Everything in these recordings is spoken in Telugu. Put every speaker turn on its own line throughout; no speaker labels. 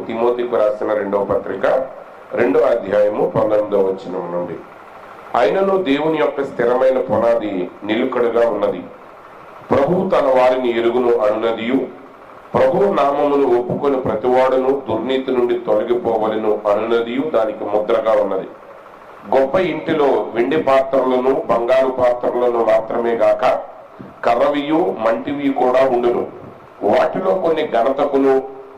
తిమోతికి రాసిన 2వ పత్రిక 2వ అధ్యాయము 19వ వచనం నుండి. అయినను దేవుని యొక్క స్థిరమైన పునాది నిలుకడగా ఉన్నది, ప్రభువు తన వారిని ఎరుగును అనునదియు, ప్రభువు నామమును ఒప్పుకొని ప్రతివాడును దుర్నీతి నుండి తొలగిపోవలను అనునదియు దానికి ముద్రగా ఉన్నది. గొప్ప ఇంటిలో వెండి పాత్రలను బంగారు పాత్రలను మాత్రమే గాక కర్రవియు మంటివి కూడా ఉండును. వాటిలో కొన్ని ఘనతకును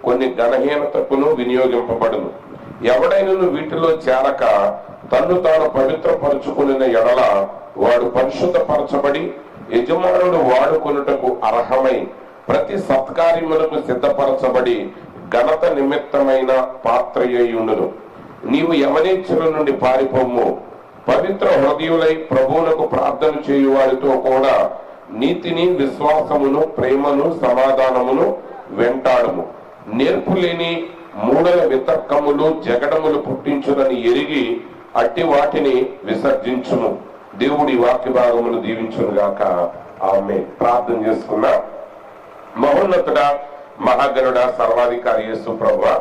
కొన్ని ఘనహీనతకును వినియోగింపబడును. ఎవడైనను వీటిలో చేరక తన్ను తాను పవిత్రపరుచుకున్న ఎడల వాడు పరిశుద్ధపరచబడి యజమానుడు వాడుకొనుటకు అర్హమై ప్రతి సత్కార్యములకు సిద్ధపరచబడి ఘనత నిమిత్తమైన పాత్రయ్యుండును. నీవు యమనేచ్ఛల నుండి పారిపోము, పవిత్ర హృదయులై ప్రభువునకు ప్రార్థన చేయు వారితో కూడా నీతిని విశ్వాసమును ప్రేమను సమాధానమును వెంటాడము. నేర్పు లేని మూఢల వితర్కములు జగడములు పుట్టించునని ఎరిగి అట్టి వాటిని విసర్జించుము. దేవుడి వాక్య భాగమును దీవించును గాక. ఆమె ప్రార్థన చేసుకున్నా. మహోన్నతుడ మహాగణుడ సర్వాధికారి యేసు ప్రభువా,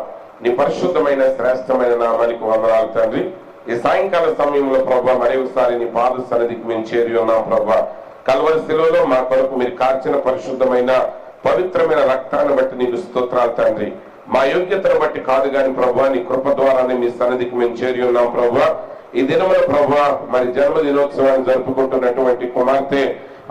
నీ పరిశుద్ధమైన శ్రేష్టమైన నామానికి వందనాలు తండ్రి. ఈ సాయంకాల సమయంలో ప్రభువా మరి ఒకసారి నీ పాద సన్నిధికి మేము చేరి ఉన్నాం ప్రభువా. కల్వరి శిలువలో మా కొరకు మీరు కార్చిన పరిశుద్ధమైన పవిత్రమైన రక్తాన్ని బట్టి నీకు స్తోత్రాలు తండ్రి. మా యోగ్యతను బట్టి కాదు గాని ప్రభువా, నీ కృప ద్వారానే మీ సన్నిధికి మేము చేరి ఉన్నాం ప్రభువా. ఈ దినమున ప్రభువా మరి జన్మదినోత్సవాన్ని జరుపుకుంటున్నటువంటి కుమార్తె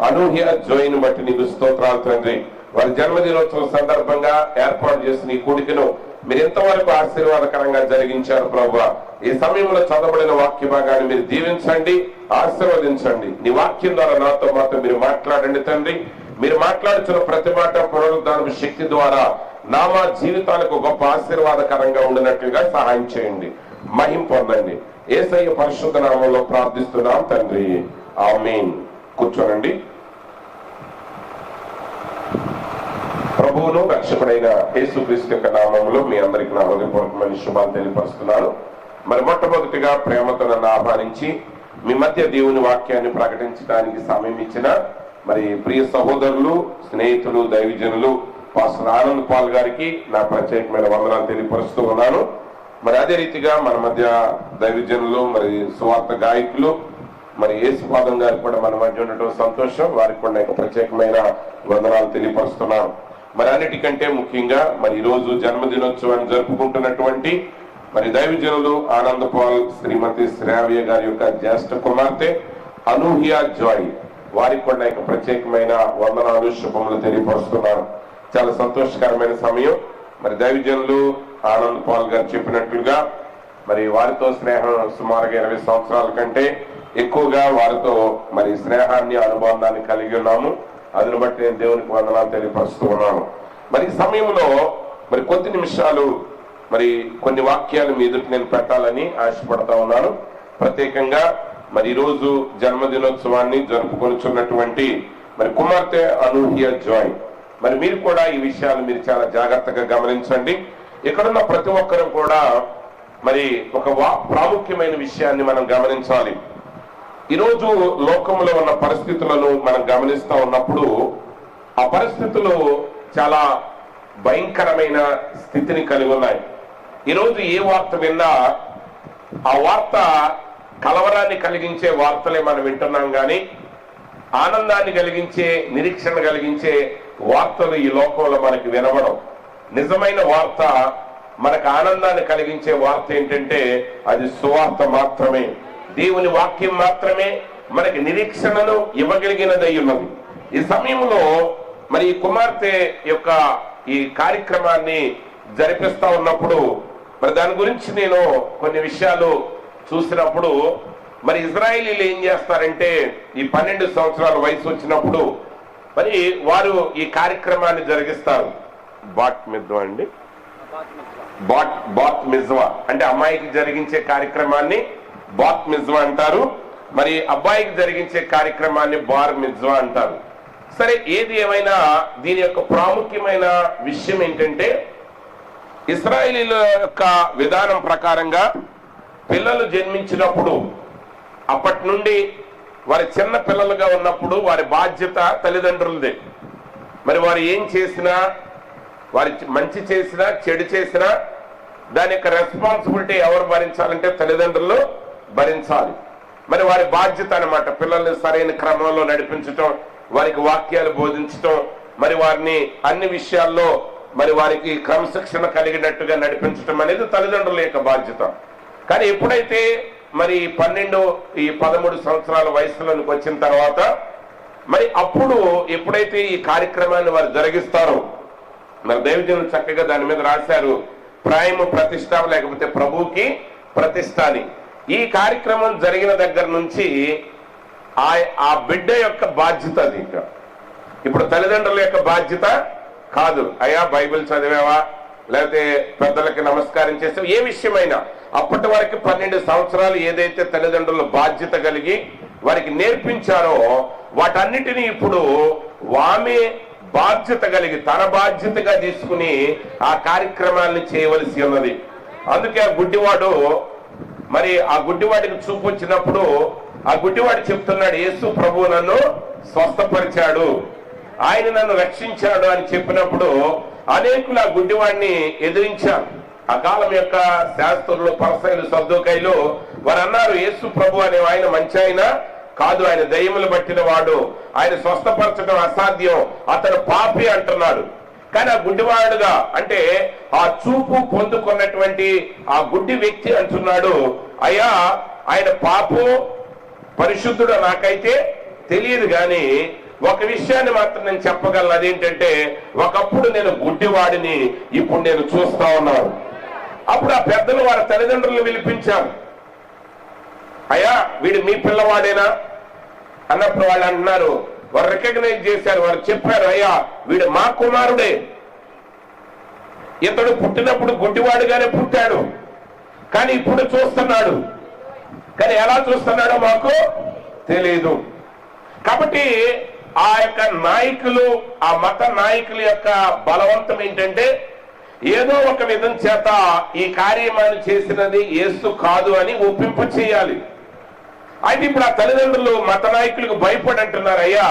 అనూహ్య జోయిని బట్టి నీకు స్తోత్రాలు తండ్రి. వారి జన్మదినోత్సవం సందర్భంగా ఏర్పాటు చేసిన ఈ కూడికను మీరు ఎంతవరకు ఆశీర్వాదకరంగా జరిగించారు ప్రభువా. ఈ సమయంలో చదవబడిన వాక్య భాగాన్ని మీరు దీవించండి, ఆశీర్వదించండి. నీ వాక్యం ద్వారా నాతో మాత్రం మీరు మాట్లాడండి తండ్రి. మీరు మాట్లాడుతున్న ప్రతి మాట పునరుద్ధాన శక్తి ద్వారా మా జీవితాలకు గొప్ప ఆశీర్వాదకరంగా ఉండినట్లుగా సహాయం చేయండి. మహిమ పొందండి. యేసయ్య పరిశుద్ధ నామంలో ప్రార్థిస్తున్నాం తండ్రి, ఆమేన్. కూర్చోనండి. ప్రభువును రక్షకుడైన యేసుక్రీస్తు యొక్క నామంలో మీ అందరికి నా హృదయపూర్వకమైన శుభాలు తెలియపరుస్తున్నాను. మరి మొట్టమొదటిగా ప్రేమతో నన్ను ఆహ్వానించి మీ మధ్య దేవుని వాక్యాన్ని ప్రకటించడానికి సమయం ఇచ్చిన మరి ప్రియ సహోదరులు, స్నేహితులు, దైవజనులు పాస్టర్ ఆనంద్ పాల్ గారికి నా ప్రత్యేకమైన వందనాలు తెలియపరుస్తూ ఉన్నాను. మరి అదే రీతిగా మన మధ్య దైవజనులు, మరి సువార్త గాయకులు, మరి యేసుపాదం గారికి కూడా మన మధ్య ఉండటం సంతోషం. వారికి కూడా నాకు ప్రత్యేకమైన వందనాలు తెలియపరుస్తున్నాను. మరి అన్నిటికంటే ముఖ్యంగా మరి ఈరోజు జన్మదినోత్సవాన్ని జరుపుకుంటున్నటువంటి మరి దైవజనులు ఆనంద్ పాల్, శ్రీమతి శ్రావ్య గారి యొక్క జ్యేష్ఠ కుమార్తె అనూహ్య జాయ్, వారికి కూడా నాకు ప్రత్యేకమైన వందనాలు శుభములు తెలియపరుస్తున్నాను. చాలా సంతోషకరమైన సమయం. మరి దైవజనులు ఆనంద్ పాల్ గారు చెప్పినట్లుగా మరి వారితో స్నేహం సుమారుగా 20 సంవత్సరాల కంటే ఎక్కువగా వారితో మరి స్నేహాన్ని అనుబంధాన్ని కలిగి ఉన్నాము. అందును బట్టి నేను దేవునికి వందనాలు తెలియపరుస్తూ ఉన్నాను. మరి ఈ సమయంలో మరి కొద్ది నిమిషాలు మరి కొన్ని వాక్యాలు మీ ఎదుటి నేను పెట్టాలని ఆశపడతా ఉన్నాను. ప్రత్యేకంగా మరి ఈరోజు జన్మదినోత్సవాన్ని జరుపుకొనిచున్నటువంటి మరి కుమార్తె అనూహ్య జాయ్, మరి మీరు కూడా ఈ విషయాలు మీరు చాలా జాగ్రత్తగా గమనించండి. ఇక్కడున్న ప్రతి ఒక్కరూ కూడా మరి ఒక ప్రాముఖ్యమైన విషయాన్ని మనం గమనించాలి. ఈరోజు లోకంలో ఉన్న పరిస్థితులను మనం గమనిస్తూ ఉన్నప్పుడు ఆ పరిస్థితులు చాలా భయంకరమైన స్థితిని కలిగి ఉన్నాయి. ఈరోజు ఏ వార్త విన్నా ఆ వార్త కలవరాన్ని కలిగించే వార్తలే మనం వింటున్నాం, కానీ ఆనందాన్ని కలిగించే, నిరీక్షణ కలిగించే వార్తలు ఈ లోకంలో మనకి వినవడం. నిజమైన వార్త, మనకు ఆనందాన్ని కలిగించే వార్త ఏంటంటే అది సువార్త మాత్రమే. దేవుని వాక్యం మాత్రమే మనకి నిరీక్షణను ఇవ్వగలిగినదై ఉన్నది. ఈ సమయంలో మరి ఈ కుమార్తె యొక్క ఈ కార్యక్రమాన్ని జరిపిస్తా ఉన్నప్పుడు మరి దాని గురించి నేను కొన్ని విషయాలు చూసినప్పుడు మరి ఇజ్రాయేలీలు ఏం చేస్తారంటే ఈ 12 సంవత్సరాల వయసు వచ్చినప్పుడు మరి వారు ఈ కార్యక్రమాన్ని జరిగిస్తారు. బాట్ మిజ్వా అండి, బాట్ మిజ్వా అంటే అమ్మాయికి జరిగించే కార్యక్రమాన్ని బాత్ మిజ్వా అంటారు. మరి అబ్బాయికి జరిగించే కార్యక్రమాన్ని బార్ మిజ్వా అంటారు. సరే, ఏది ఏమైనా దీని యొక్క ప్రాముఖ్యమైన విషయం ఏంటంటే ఇశ్రాయేలీల యొక్క విధానం ప్రకారంగా పిల్లలు జన్మించినప్పుడు అప్పటి నుండి వారి చిన్న పిల్లలుగా ఉన్నప్పుడు వారి బాధ్యత తల్లిదండ్రులదే. మరి వారు ఏం చేసినా, వారి మంచి చేసినా చెడు చేసినా దాని యొక్క రెస్పాన్సిబిలిటీ ఎవరు భరించాలంటే తల్లిదండ్రులు భరించాలి. మరి వారి బాధ్యత అన్నమాట పిల్లల్ని సరైన క్రమంలో నడిపించటం, వారికి వాక్యాలు బోధించటం, మరి వారిని అన్ని విషయాల్లో మరి వారికి క్రమశిక్షణ కలిగినట్టుగా నడిపించటం అనేది తల్లిదండ్రుల యొక్క బాధ్యత. కానీ ఎప్పుడైతే మరి 12-13 సంవత్సరాల వయసులోనికి వచ్చిన తర్వాత మరి అప్పుడు ఎప్పుడైతే ఈ కార్యక్రమాన్ని వారు జరిగిస్తారో, మరి దైవజనులు చక్కగా దాని మీద రాశారు, ప్రాయము ప్రతిష్ట లేకపోతే ప్రభువుకి ప్రతిష్ట అని. ఈ కార్యక్రమం జరిగిన దగ్గర నుంచి ఆ బిడ్డ యొక్క బాధ్యత అది. ఇంకా ఇప్పుడు తల్లిదండ్రుల యొక్క బాధ్యత కాదు. అయ్యా బైబిల్ చదివావా, లేకపోతే పెద్దలకి నమస్కారం చేసావు, ఏ విషయమైనా అప్పటి వరకు 12 సంవత్సరాలు ఏదైతే తల్లిదండ్రుల బాధ్యత కలిగి వారికి నేర్పించారో వాటన్నిటినీ ఇప్పుడు ఆమె బాధ్యత కలిగి తన బాధ్యతగా తీసుకుని ఆ కార్యక్రమాన్ని చేయవలసి ఉన్నది. అందుకే ఆ గుడ్డివాడు మరి ఆ గుడ్డివాడికి చూపు వచ్చినప్పుడు ఆ గుడ్డివాడు చెప్తున్నాడు, యేసు ప్రభువు నన్ను స్వస్థపరిచాడు, ఆయన నన్ను రక్షించాడు అని చెప్పినప్పుడు అనేకులు ఆ గుడ్డివాడిని ఎదిరించారు. ఆ కాలం యొక్క శాస్త్రులు, పరిసయ్యులు, సద్దూకయ్యులు వారు అన్నారు, యేసు ప్రభు అనే ఆయన మంచి ఆయన కాదు, ఆయన దయ్యములు పట్టిన వాడు, ఆయన స్వస్థపరచడం అసాధ్యం, అతను పాపి అంటున్నాడు. కానీ ఆ గుడ్డివాడుగా అంటే ఆ చూపు పొందుకున్నటువంటి ఆ గుడ్డి వ్యక్తి అంటున్నాడు, అయ్యా ఆయన పాపు పరిశుద్ధుడు నాకైతే తెలియదు, కానీ ఒక విషయాన్ని మాత్రం నేను చెప్పగలను, అదేంటంటే ఒకప్పుడు నేను గుడ్డివాడిని, ఇప్పుడు నేను చూస్తా ఉన్నాను. అప్పుడు ఆ పెద్దలు వారి తల్లిదండ్రులను పిలిపించారు, అయ్యా వీడు మీ పిల్లవాడేనా అన్నప్పుడు వాళ్ళు అంటున్నారు, వారు రికగ్నైజ్ చేశారు, వారు చెప్పారు, అయ్యా వీడు మా కుమారుడే, ఇతడు పుట్టినప్పుడు గుడ్డివాడుగానే పుట్టాడు, కానీ ఇప్పుడు చూస్తున్నాడు, కానీ ఎలా చూస్తున్నాడో మాకు తెలియదు. కాబట్టి ఆ యొక్క నాయకులు, ఆ మత నాయకుల యొక్క బలవంతం ఏంటంటే ఏదో ఒక విధం చేత ఈ కార్యమాన్ని చేసినది యేసు కాదు అని ఒప్పింప చేయాలి. అయితే ఇప్పుడు ఆ తల్లిదండ్రులు మత నాయకులకు భయపడి అంటున్నారు, అయ్యా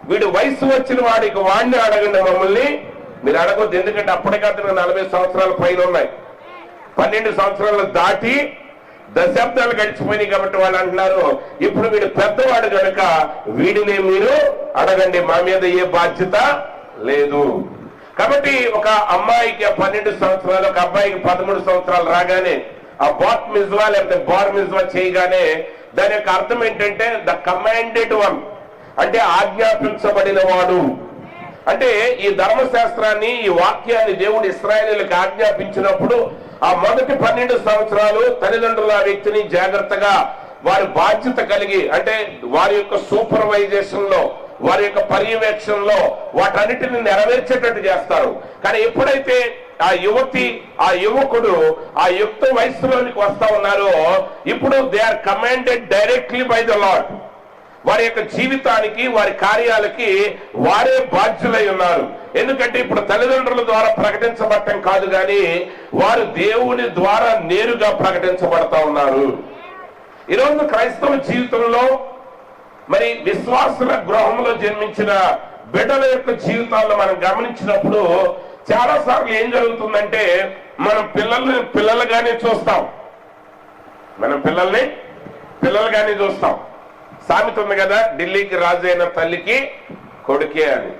వీడు వయసు వచ్చిన వాడికి వాడిని అడగండి, మమ్మల్ని మీరు అడగొద్దు, ఎందుకంటే అప్పటికప్పుడు 40 సంవత్సరాల పైన ఉన్నాయి, 12 సంవత్సరాలు దాటి దశాబ్దాలు గడిచిపోయినాయి. కాబట్టి వాళ్ళు అంటున్నారు, ఇప్పుడు వీడు పెద్దవాడు కనుక వీడిని మీరు అడగండి, మా మీద ఏ బాధ్యత లేదు. కాబట్టి ఒక అమ్మాయికి 12 సంవత్సరాలు, ఒక అబ్బాయికి 13 సంవత్సరాలు రాగానే ఆ బాట్ మిజ్వా లేకపోతే బార్ మిజ్వా చేయగానే దాని యొక్క అర్థం ఏంటంటే ద కమాండెడ్ వన్, అంటే ఆజ్ఞాపించబడిన వాడు. అంటే ఈ ధర్మశాస్త్రాన్ని, ఈ వాక్యాన్ని దేవుడు ఇశ్రాయేలీయులకు ఆజ్ఞాపించినప్పుడు ఆ మొదటి 12 సంవత్సరాలు తల్లిదండ్రుల ఆ వ్యక్తిని జాగ్రత్తగా వారి బాధ్యత కలిగి, అంటే వారి యొక్క సూపర్వైజేషన్ లో, వారి యొక్క పర్యవేక్షణలో వాటన్నిటిని నెరవేర్చేటట్టు చేస్తారు. కానీ ఎప్పుడైతే ఆ యువతి, ఆ యువకుడు ఆ యుక్త వయసులోనికి వస్తా ఉన్నారో ఇప్పుడు they are commanded directly by the Lord. వారి యొక్క జీవితానికి, వారి కార్యాలకి వారే బాధ్యులై ఉన్నారు. ఎందుకంటే ఇప్పుడు తల్లిదండ్రుల ద్వారా ప్రకటించబడటం కాదు, కానీ వారు దేవుని ద్వారా నేరుగా ప్రకటించబడతా ఉన్నారు. ఈరోజు క్రైస్తవ జీవితంలో మరి విశ్వాసుల గృహంలో జన్మించిన బిడ్డల యొక్క జీవితాల్లో మనం గమనించినప్పుడు చాలా సార్లు ఏం జరుగుతుందంటే మనం పిల్లలుగానే చూస్తాం, మనం పిల్లలుగానే చూస్తాం. సామెత ఉంది కదా, ఢిల్లీకి రాజు అయిన తల్లికి కొడుకే అని.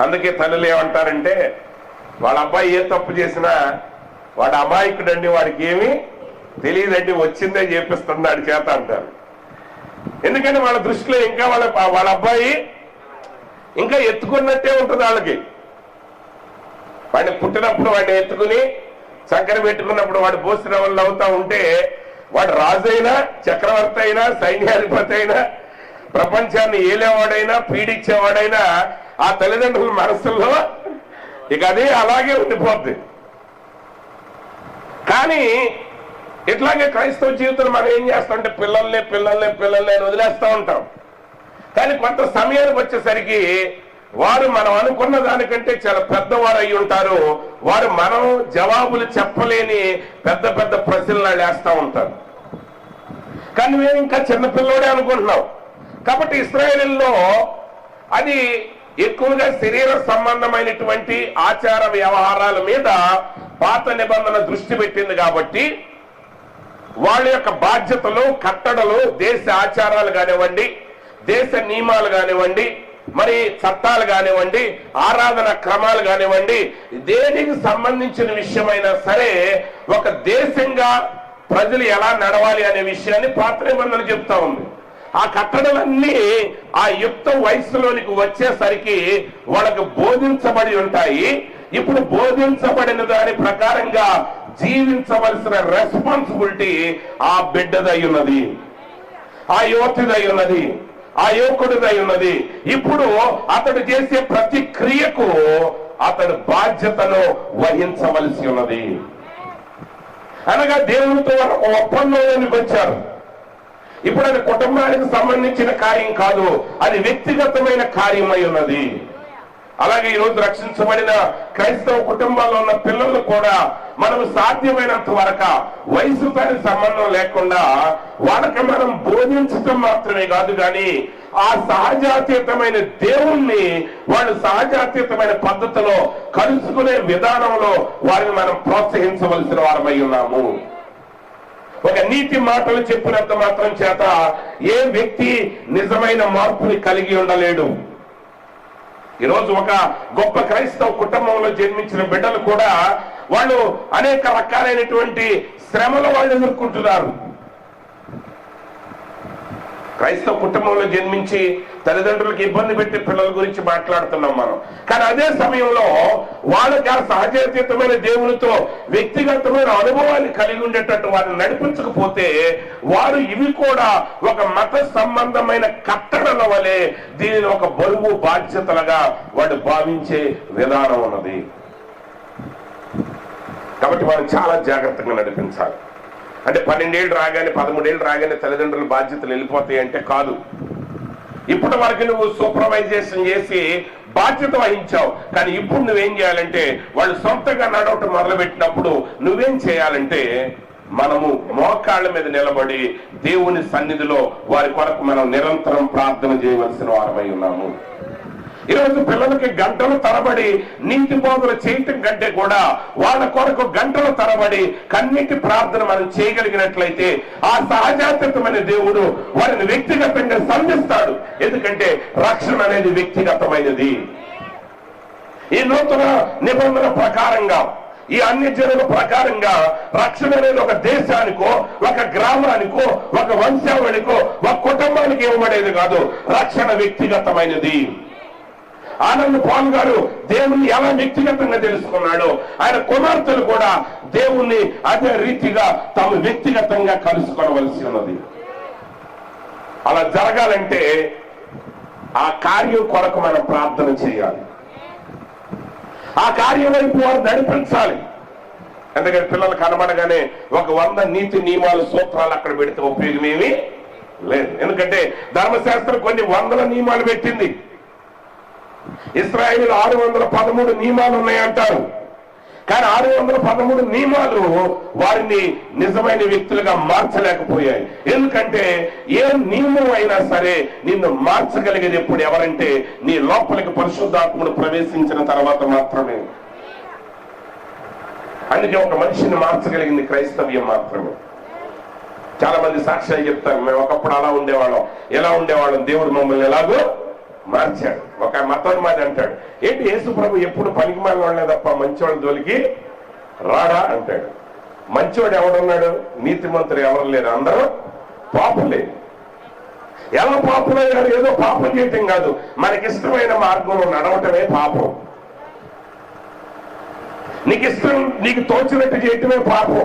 అందుకే తల్లులు ఏమంటారంటే వాళ్ళ అబ్బాయి ఏ తప్పు చేసినా వాడు అమాయకుడండి, వాడికి ఏమీ తెలియదండి, వచ్చిందే చేపిస్తున్నాడు చేత అంటారు. ఎందుకంటే వాళ్ళ దృష్టిలో ఇంకా వాళ్ళ అబ్బాయి ఇంకా ఎత్తుకున్నట్టే ఉంటుంది వాళ్ళకి. వాడిని పుట్టినప్పుడు వాడిని ఎత్తుకుని చక్కెర పెట్టుకున్నప్పుడు వాడు భూశ్రవణలు అవుతా ఉంటే వాడు రాజు అయినా, చక్రవర్తి అయినా, సైన్యాధిపతి అయినా, ప్రపంచాన్ని ఏలేవాడైనా, పీడించేవాడైనా ఆ తల్లిదండ్రుల మనసుల్లో ఇక అదే అలాగే ఉండిపోద్ది. కానీ ఇట్లాగే క్రైస్తవ జీవితంలో మనం ఏం చేస్తామంటే పిల్లల్ని వదిలేస్తూ ఉంటాం. కానీ కొంత సమయానికి వచ్చేసరికి వారు మనం అనుకున్న దానికంటే చాలా పెద్దవారు అయి ఉంటారు. వారు మనం జవాబులు చెప్పలేని పెద్ద పెద్ద ప్రశ్నలు వేస్తూ ఉంటారు. కానీ మేము ఇంకా చిన్నపిల్లోడే అనుకుంటున్నాం. కాబట్టి ఇశ్రాయేలులో అది ఎక్కువగా శరీర సంబంధమైనటువంటి ఆచార వ్యవహారాల మీద పాత నిబంధన దృష్టి పెట్టింది కాబట్టి వాళ్ళ యొక్క బాధ్యతలు, కట్టడలు, దేశ ఆచారాలు కానివ్వండి, దేశ నియమాలు కానివ్వండి, మరి చట్టాలు కానివ్వండి, ఆరాధన క్రమాలు కానివ్వండి, దేనికి సంబంధించిన విషయమైనా సరే ఒక దేశంగా ప్రజలు ఎలా నడవాలి అనే విషయాన్ని పాత నిబంధన చెప్తా ఉంది. ఆ కట్టడలన్నీ ఆ యుక్త వయసులోనికి వచ్చేసరికి వాళ్ళకు బోధించబడి ఉంటాయి. ఇప్పుడు బోధించబడిన దాని ప్రకారంగా జీవించవలసిన రెస్పాన్సిబిలిటీ ఆ బిడ్డదై ఉన్నది, ఆ యువతిదై ఉన్నది, ఆ యువకుడిదై ఉన్నది. ఇప్పుడు అతడు చేసే ప్రతి క్రియకు అతడు బాధ్యతను వహించవలసి ఉన్నది. అనగా దేవునితో ఒక ఒప్పందంలోనికి వచ్చారు. ఇప్పుడు అది కుటుంబానికి సంబంధించిన కార్యం కాదు, అది వ్యక్తిగతమైన కార్యమై ఉన్నది. అలాగే ఈరోజు రక్షించబడిన క్రైస్తవ కుటుంబాల్లో ఉన్న పిల్లలు కూడా మనం సాధ్యమైనంత వరకు వయసుతో సంబంధం లేకుండా వాళ్ళకి మనం బోధించటం మాత్రమే కాదు, కానీ ఆ సహజాతీతమైన దేవుణ్ణి వాళ్ళు సహజాతీతమైన పద్ధతిలో కలుసుకునే విధానంలో వారిని మనం ప్రోత్సహించవలసిన వారమై ఉన్నాము. ఒక నీతి మాటలు చెప్పినంత మాత్రం చేత ఏ వ్యక్తి నిజమైన మార్పుని కలిగి ఉండలేడు. ఈరోజు ఒక గొప్ప క్రైస్తవ కుటుంబంలో జన్మించిన బిడ్డలు కూడా వాళ్ళు అనేక రకాలైనటువంటి శ్రమలు వాళ్ళు ఎదుర్కొంటున్నారు. క్రైస్తవ కుటుంబంలో జన్మించి తల్లిదండ్రులకు ఇబ్బంది పెట్టే పిల్లల గురించి మాట్లాడుతున్నాం మనం. కానీ అదే సమయంలో వాళ్ళకి ఆ సహజాతీతమైన దేవునితో వ్యక్తిగతమైన అనుభవాన్ని కలిగి ఉండేటట్టు వారిని నడిపించకపోతే వారు ఇవి కూడా ఒక మత సంబంధమైన కట్టడల వలె దీనిని ఒక బరువు బాధ్యతలుగా వాడు భావించే విధానం ఉన్నది. కాబట్టి వారిని చాలా జాగ్రత్తగా నడిపించాలి. అంటే 12 ఏళ్ళు రాగానే 13 ఏళ్ళు రాగానే తల్లిదండ్రుల బాధ్యతలు వెళ్ళిపోతాయి అంటే కాదు. ఇప్పటి వరకు నువ్వు సూపర్వైజేషన్ చేసి బాధ్యత వహించావు, కానీ ఇప్పుడు నువ్వేం చేయాలంటే వాళ్ళు సొంతంగా నడవటం మొదలుపెట్టినప్పుడు నువ్వేం చేయాలంటే మనము మోకాళ్ళ మీద నిలబడి దేవుని సన్నిధిలో వారి కొరకు మనం నిరంతరం ప్రార్థన చేయవలసిన వారమై ఉన్నాము. ఈరోజు పిల్లలకి గంటల తరబడి నీతి బోధన చేయటం కంటే కూడా వాళ్ళ కొరకు గంటల తరబడి కన్నీటి ప్రార్థన మనం చేయగలిగినట్లయితే ఆ సహజాతీతమైన దేవుడు వారిని వ్యక్తిగతంగా సంధిస్తాడు. ఎందుకంటే రక్షణ అనేది వ్యక్తిగతమైనది. ఈ నూతన నిబంధన ప్రకారంగా, ఈ అన్ని జనుల ప్రకారంగా రక్షణ అనేది ఒక దేశానికో, ఒక గ్రామానికో, ఒక వంశావళికో, ఒక కుటుంబానికి ఇవ్వబడేది కాదు. రక్షణ వ్యక్తిగతమైనది. ఆనంద్ పాల్ గారు దేవుణ్ణి ఎలా వ్యక్తిగతంగా తెలుసుకున్నాడో ఆయన కుమార్తెలు కూడా దేవుణ్ణి అదే రీతిగా తాము వ్యక్తిగతంగా కలుసుకోవలసి ఉన్నది. అలా జరగాలంటే ఆ కార్యం కొరకు మనం ప్రార్థన చేయాలి. ఆ కార్యం వైపు వారు నడిపించాలి. ఎందుకంటే పిల్లలు కనబడగానే ఒక 100 నీతి నియమాలు, సూత్రాలు అక్కడ పెడితే ఉపయోగం ఏమీ లేదు. ఎందుకంటే ధర్మశాస్త్రం కొన్ని 100 నియమాలు పెట్టింది. ఇశ్రాయేలు 613 నియమాలు ఉన్నాయంటారు. కానీ 613 నియమాలు వారిని నిజమైన వ్యక్తులుగా మార్చలేకపోయాయి. ఎందుకంటే ఏ నియమం అయినా సరే నిన్ను మార్చగలిగేది ఎప్పుడు ఎవరంటే నీ లోపలికి పరిశుద్ధాత్ముడు ప్రవేశించిన తర్వాత మాత్రమే. అందుకే ఒక మనిషిని మార్చగలిగింది క్రైస్తవ్యం మాత్రమే. చాలా మంది సాక్ష్యాలు చెప్తారు, మేము ఒకప్పుడు అలా ఉండేవాళ్ళం, ఎలా ఉండేవాళ్ళం, దేవుడు మమ్మల్ని ఎలాగో మార్చాడు. ఒక మతోన్మాది అంటాడు, ఏంటి యేసు ప్రభు ఎప్పుడు పనికిమాలిన వాళ్ళే తప్ప మంచివాళ్ళ జోలికి రాడా అంటాడు. మంచివాడు ఎవడున్నాడు? నీతిమంతుడు ఎవరు లేరు, అందరూ పాపులే. ఎలా పాపులయ్యారు? ఏదో పాపం చేయటం కాదు, మనకిష్టమైన మార్గంలో నడవటమే పాపం. నీకు తోచినట్టు చేయటమే పాపం.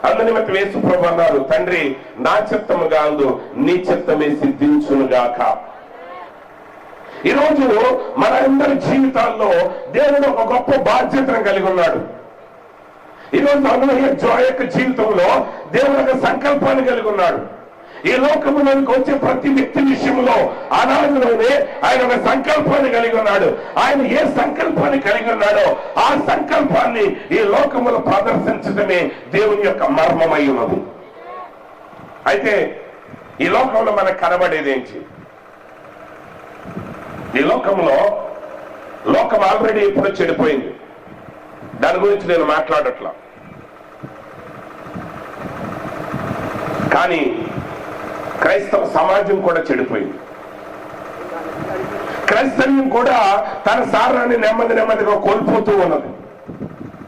అందునిమిత్తం యేసు ప్రభు అన్నారు, తండ్రి నా చిత్తము కాదు నీ చిత్తమే సిద్ధించునుగాక. ఈరోజు మనందరి జీవితాల్లో దేవుడు ఒక గొప్ప బాధ్యతను కలిగి ఉన్నాడు. ఈరోజు అనూహ్య జోయ్ యొక్క జీవితంలో దేవుడు ఒక సంకల్పాన్ని కలిగి ఉన్నాడు. ఈ లోకములోకి వచ్చే ప్రతి వ్యక్తి విషయంలో అనాదిలోనే ఆయన ఒక సంకల్పాన్ని కలిగి ఉన్నాడు. ఆయన ఏ సంకల్పాన్ని కలిగి ఉన్నాడో ఆ సంకల్పాన్ని ఈ లోకములో ప్రదర్శించడమే దేవుని యొక్క మర్మమై ఉన్నది. అయితే ఈ లోకంలో మనకు కనబడేది ఏంటి? ఈ లోకంలో లోకం ఆల్రెడీ ఎప్పుడో చెడిపోయింది, దాని గురించి నేను మాట్లాడట్లా. కానీ క్రైస్తవ సమాజం కూడా చెడిపోయింది. క్రైస్తవ్యం కూడా తన సారాన్ని నెమ్మదిగా కోల్పోతూ ఉన్నది.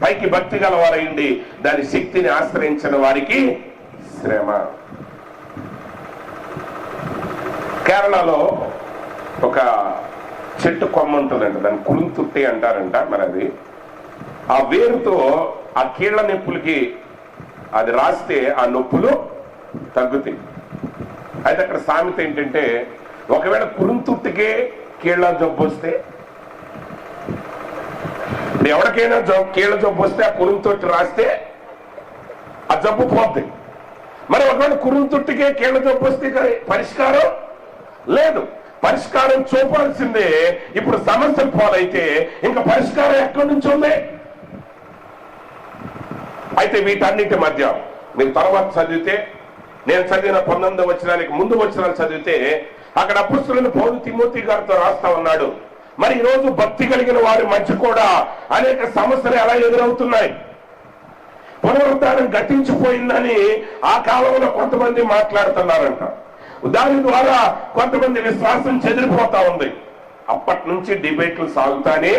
పైకి భక్తి గల వారైంది, దాని శక్తిని ఆశ్రయించిన వారికి శ్రమ. కేరళలో ఒక చెట్టు కొమ్మ ఉంటుందంట, దాన్ని కురుంతుట్టి అంటారంట. మరి అది ఆ వేరుతో ఆ కీళ్ల నొప్పులకి అది రాస్తే ఆ నొప్పులు తగ్గుతాయి. అయితే అక్కడ సామెత ఏంటంటే, ఒకవేళ కురుంతుట్టికే కీళ్ల జబ్బు వస్తే, ఎవరికైనా కీళ్ల జబ్బు వస్తే ఆ కురుంతొట్టి రాస్తే ఆ జబ్బు పోద్ది. మరి ఒకవేళ కురుంతుట్టికే కీళ్ల జబ్బు వస్తే పరిష్కారం లేదు. పరిష్కారం చూపాల్సిందే. ఇప్పుడు సమస్యలు పాలైతే ఇంకా పరిష్కారం ఎక్కడి నుంచి ఉంది? అయితే వీటన్నిటి మధ్య మీరు తర్వాత చదివితే, నేను చదివిన 19వ వచనానికి ముందు వచనాలు చదివితే, అక్కడ అపొస్తలుడైన పౌలు తిమోతి గారితో రాస్తా ఉన్నాడు, మరి ఈరోజు భక్తి కలిగిన వారి మధ్య కూడా అనేక సమస్యలు ఎలా ఎదురవుతున్నాయి. పునరుద్ధానం గతించిపోయిందని ఆ కాలంలో కొంతమంది మాట్లాడుతున్నారంట. దాని ద్వారా కొంతమంది విశ్వాసం చెదిరిపోతా ఉంది. అప్పటి నుంచి డిబేట్లు సాగుతానే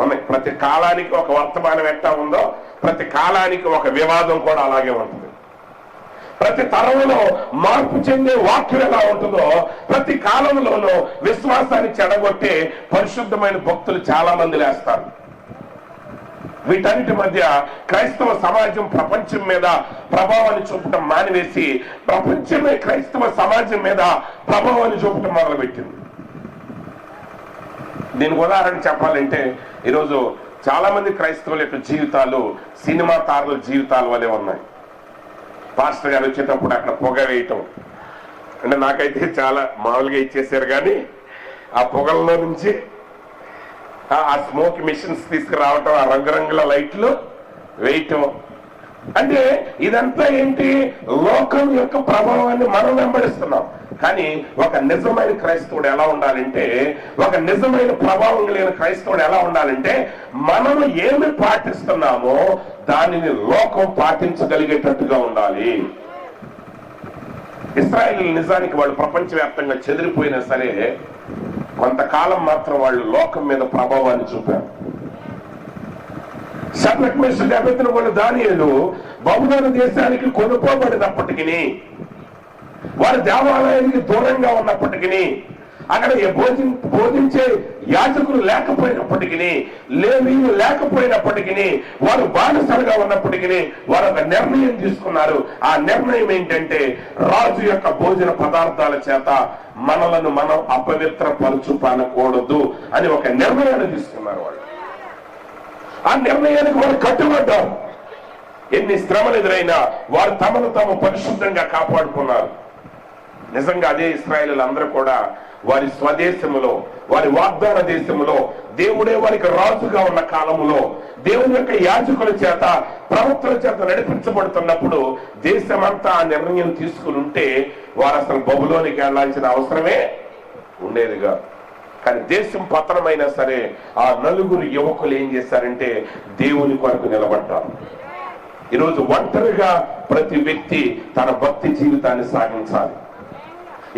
ఉన్నాయి. ప్రతి కాలానికి ఒక వర్తమానం ఎట్టా ఉందో, ప్రతి కాలానికి ఒక వివాదం కూడా అలాగే ఉంటుంది. ప్రతి తరంలో మార్పు చెందే వాక్యం ఎలా ఉంటుందో, ప్రతి కాలంలోనూ విశ్వాసాన్ని చెడగొట్టే పరిశుద్ధమైన భక్తులు చాలా మంది లేస్తారు. వీటన్నిటి మధ్య క్రైస్తవ సమాజం ప్రపంచం మీద ప్రభావాన్ని చూపటం మానివేసి, ప్రపంచమే క్రైస్తవ సమాజం మీద ప్రభావాన్ని చూపటం మొదలుపెట్టింది. దీనికి ఉదాహరణ చెప్పాలంటే, ఈరోజు చాలా మంది క్రైస్తవుల యొక్క జీవితాలు సినిమా తారల జీవితాల వలె ఉన్నాయి. పాస్టర్ గారు వచ్చేటప్పుడు అక్కడ పొగ వేయటం అంటే నాకైతే చాలా మామూలుగా ఇచ్చేసారు, కానీ ఆ పొగల్లో నుంచి ఆ స్మోక్ మిషన్స్ తీసుకురావటం, ఆ రంగురంగుల లైట్లు వేయటం, అంటే ఇదంతా ఏంటి? లోకం యొక్క ప్రభావాన్ని మనం వెంబడిస్తున్నాం. కానీ ఒక నిజమైన క్రైస్తవుడు ఎలా ఉండాలంటే, ఒక నిజమైన ప్రభావం లేని క్రైస్తవుడు ఎలా ఉండాలంటే, మనము ఏమి పాటిస్తున్నామో దానిని లోకం పాటించగలిగేటట్టుగా ఉండాలి. ఇశ్రాయేలు నిజానికి వాళ్ళు ప్రపంచవ్యాప్తంగా చెదిరిపోయినా సరే, కొంతకాలం మాత్రం వాళ్ళు లోకం మీద ప్రభావాన్ని చూపారు. షడ్రక్ మేషక్ అబేద్నెగో దానియేలు బబులోను దేశానికి కొనుక్కోబడినప్పటికీ, వారి దేవాలయానికి దూరంగా ఉన్నప్పటికీ, అక్కడ బోధించే యాజకులు లేకపోయినప్పటికీ, లేవీయులు లేకపోయినప్పటికీ, వారు బానిసలుగా ఉన్నప్పటికీ వారు ఒక నిర్ణయం తీసుకున్నారు. ఆ నిర్ణయం ఏంటంటే, రాజు యొక్క భోజన పదార్థాల చేత మనలను మనం అపవిత్రపరచుకోకూడదు అని ఒక నిర్ణయాన్ని తీసుకున్నారు. వాళ్ళు ఆ నిర్ణయానికి వారు కట్టుబడ్డారు. ఎన్ని శ్రమలు ఎదురైనా వారు తమను తాము పరిశుద్ధంగా కాపాడుకున్నారు. నిజంగా అదే ఇశ్రాయేలీయులు అందరూ కూడా వారి స్వదేశములో, వారి వాగ్దాన దేశములో, దేవుడే వారికి రాజుగా ఉన్న కాలములో, దేవుని యొక్క యాజకుల చేత, ప్రవక్తల చేత నడిపించబడుతున్నప్పుడు దేశమంతా ఆ నిర్ణయం తీసుకుని ఉంటే వారు అసలు బబులోనికి వెళ్లాల్సిన అవసరమే ఉండేదిగా. కానీ దేశం పతనమైనా సరే ఆ నలుగురు యువకులు ఏం చేశారంటే దేవుని కొరకు నిలబడ్డారు. ఈరోజు ఒంటరిగా ప్రతి వ్యక్తి తన భక్తి జీవితాన్ని సాగించాలి.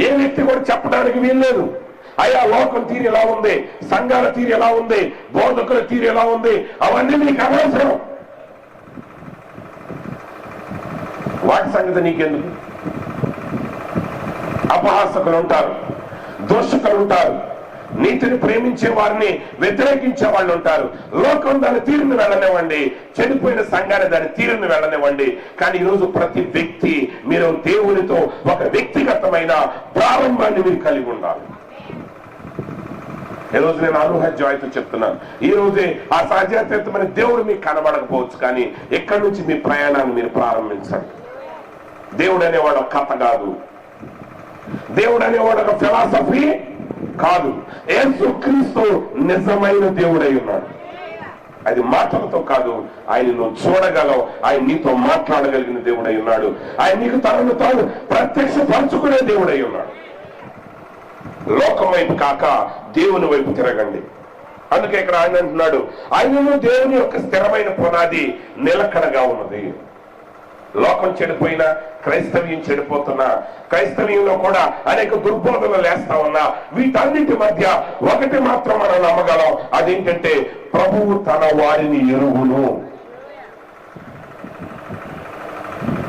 ఏ వ్యక్తి కూడా చెప్పడానికి వీల్లేదు, అయ్యా లోకం తీరు ఎలా ఉంది, సంఘాల తీరు ఎలా ఉంది, బోధకుల తీరు ఎలా ఉంది, అవన్నీ నీకు అనవసరం. వాటి సంగతి నీకెందుకు? అపహాసకులు ఉంటారు, దోషకులు ఉంటారు, నీతిని ప్రేమించే వారిని వ్యతిరేకించే వాళ్ళు ఉంటారు. లోకం దాని తీరుని వెళ్ళనివ్వండి, చెడిపోయిన సంఘాన్ని దాని తీరుని వెళ్ళనివ్వండి. కానీ ఈరోజు ప్రతి వ్యక్తి మీరు దేవునితో ఒక వ్యక్తిగతమైన ప్రారంభాన్ని మీరు కలిగి ఉండాలి. ఈరోజు నేను అనుహ జాయ్తో చెప్తున్నాను, ఈ రోజే ఆ సహజాతీతమైన దేవుడు మీకు కనబడకపోవచ్చు, కానీ ఎక్కడి నుంచి మీ ప్రయాణాన్ని మీరు ప్రారంభించండి. దేవుడు అనేవాడు ఒక కథ కాదు, దేవుడు అనేవాడు ఒక ఫిలాసఫీ కాదు. యేసుక్రీస్తు నిజమైన దేవుడై ఉన్నాడు. అది మాటలతో కాదు, ఆయన నువ్వు చూడగలవు, ఆయన నీతో మాట్లాడగలిగిన దేవుడై ఉన్నాడు. ఆయన నీకు తనను తాను ప్రత్యక్షపరచుకునే దేవుడై ఉన్నాడు. లోకం వైపు కాక దేవుని వైపు తిరగండి. అందుకే ఇక్కడ ఆయన అంటున్నాడు, ఆయనను దేవుని యొక్క స్థిరమైన పునాది నిలకడగా ఉన్నది. లోకం చెడిపోయినా, క్రైస్తవ్యం చెడిపోతున్నా, క్రైస్తవ్యంలో కూడా అనేక దుర్బోధనలు లేస్తా ఉన్నా, వీటన్నిటి మధ్య ఒకటి మాత్రం మనం నమ్మగలం, అదేంటంటే ప్రభువు తన వారిని ఎరుగును.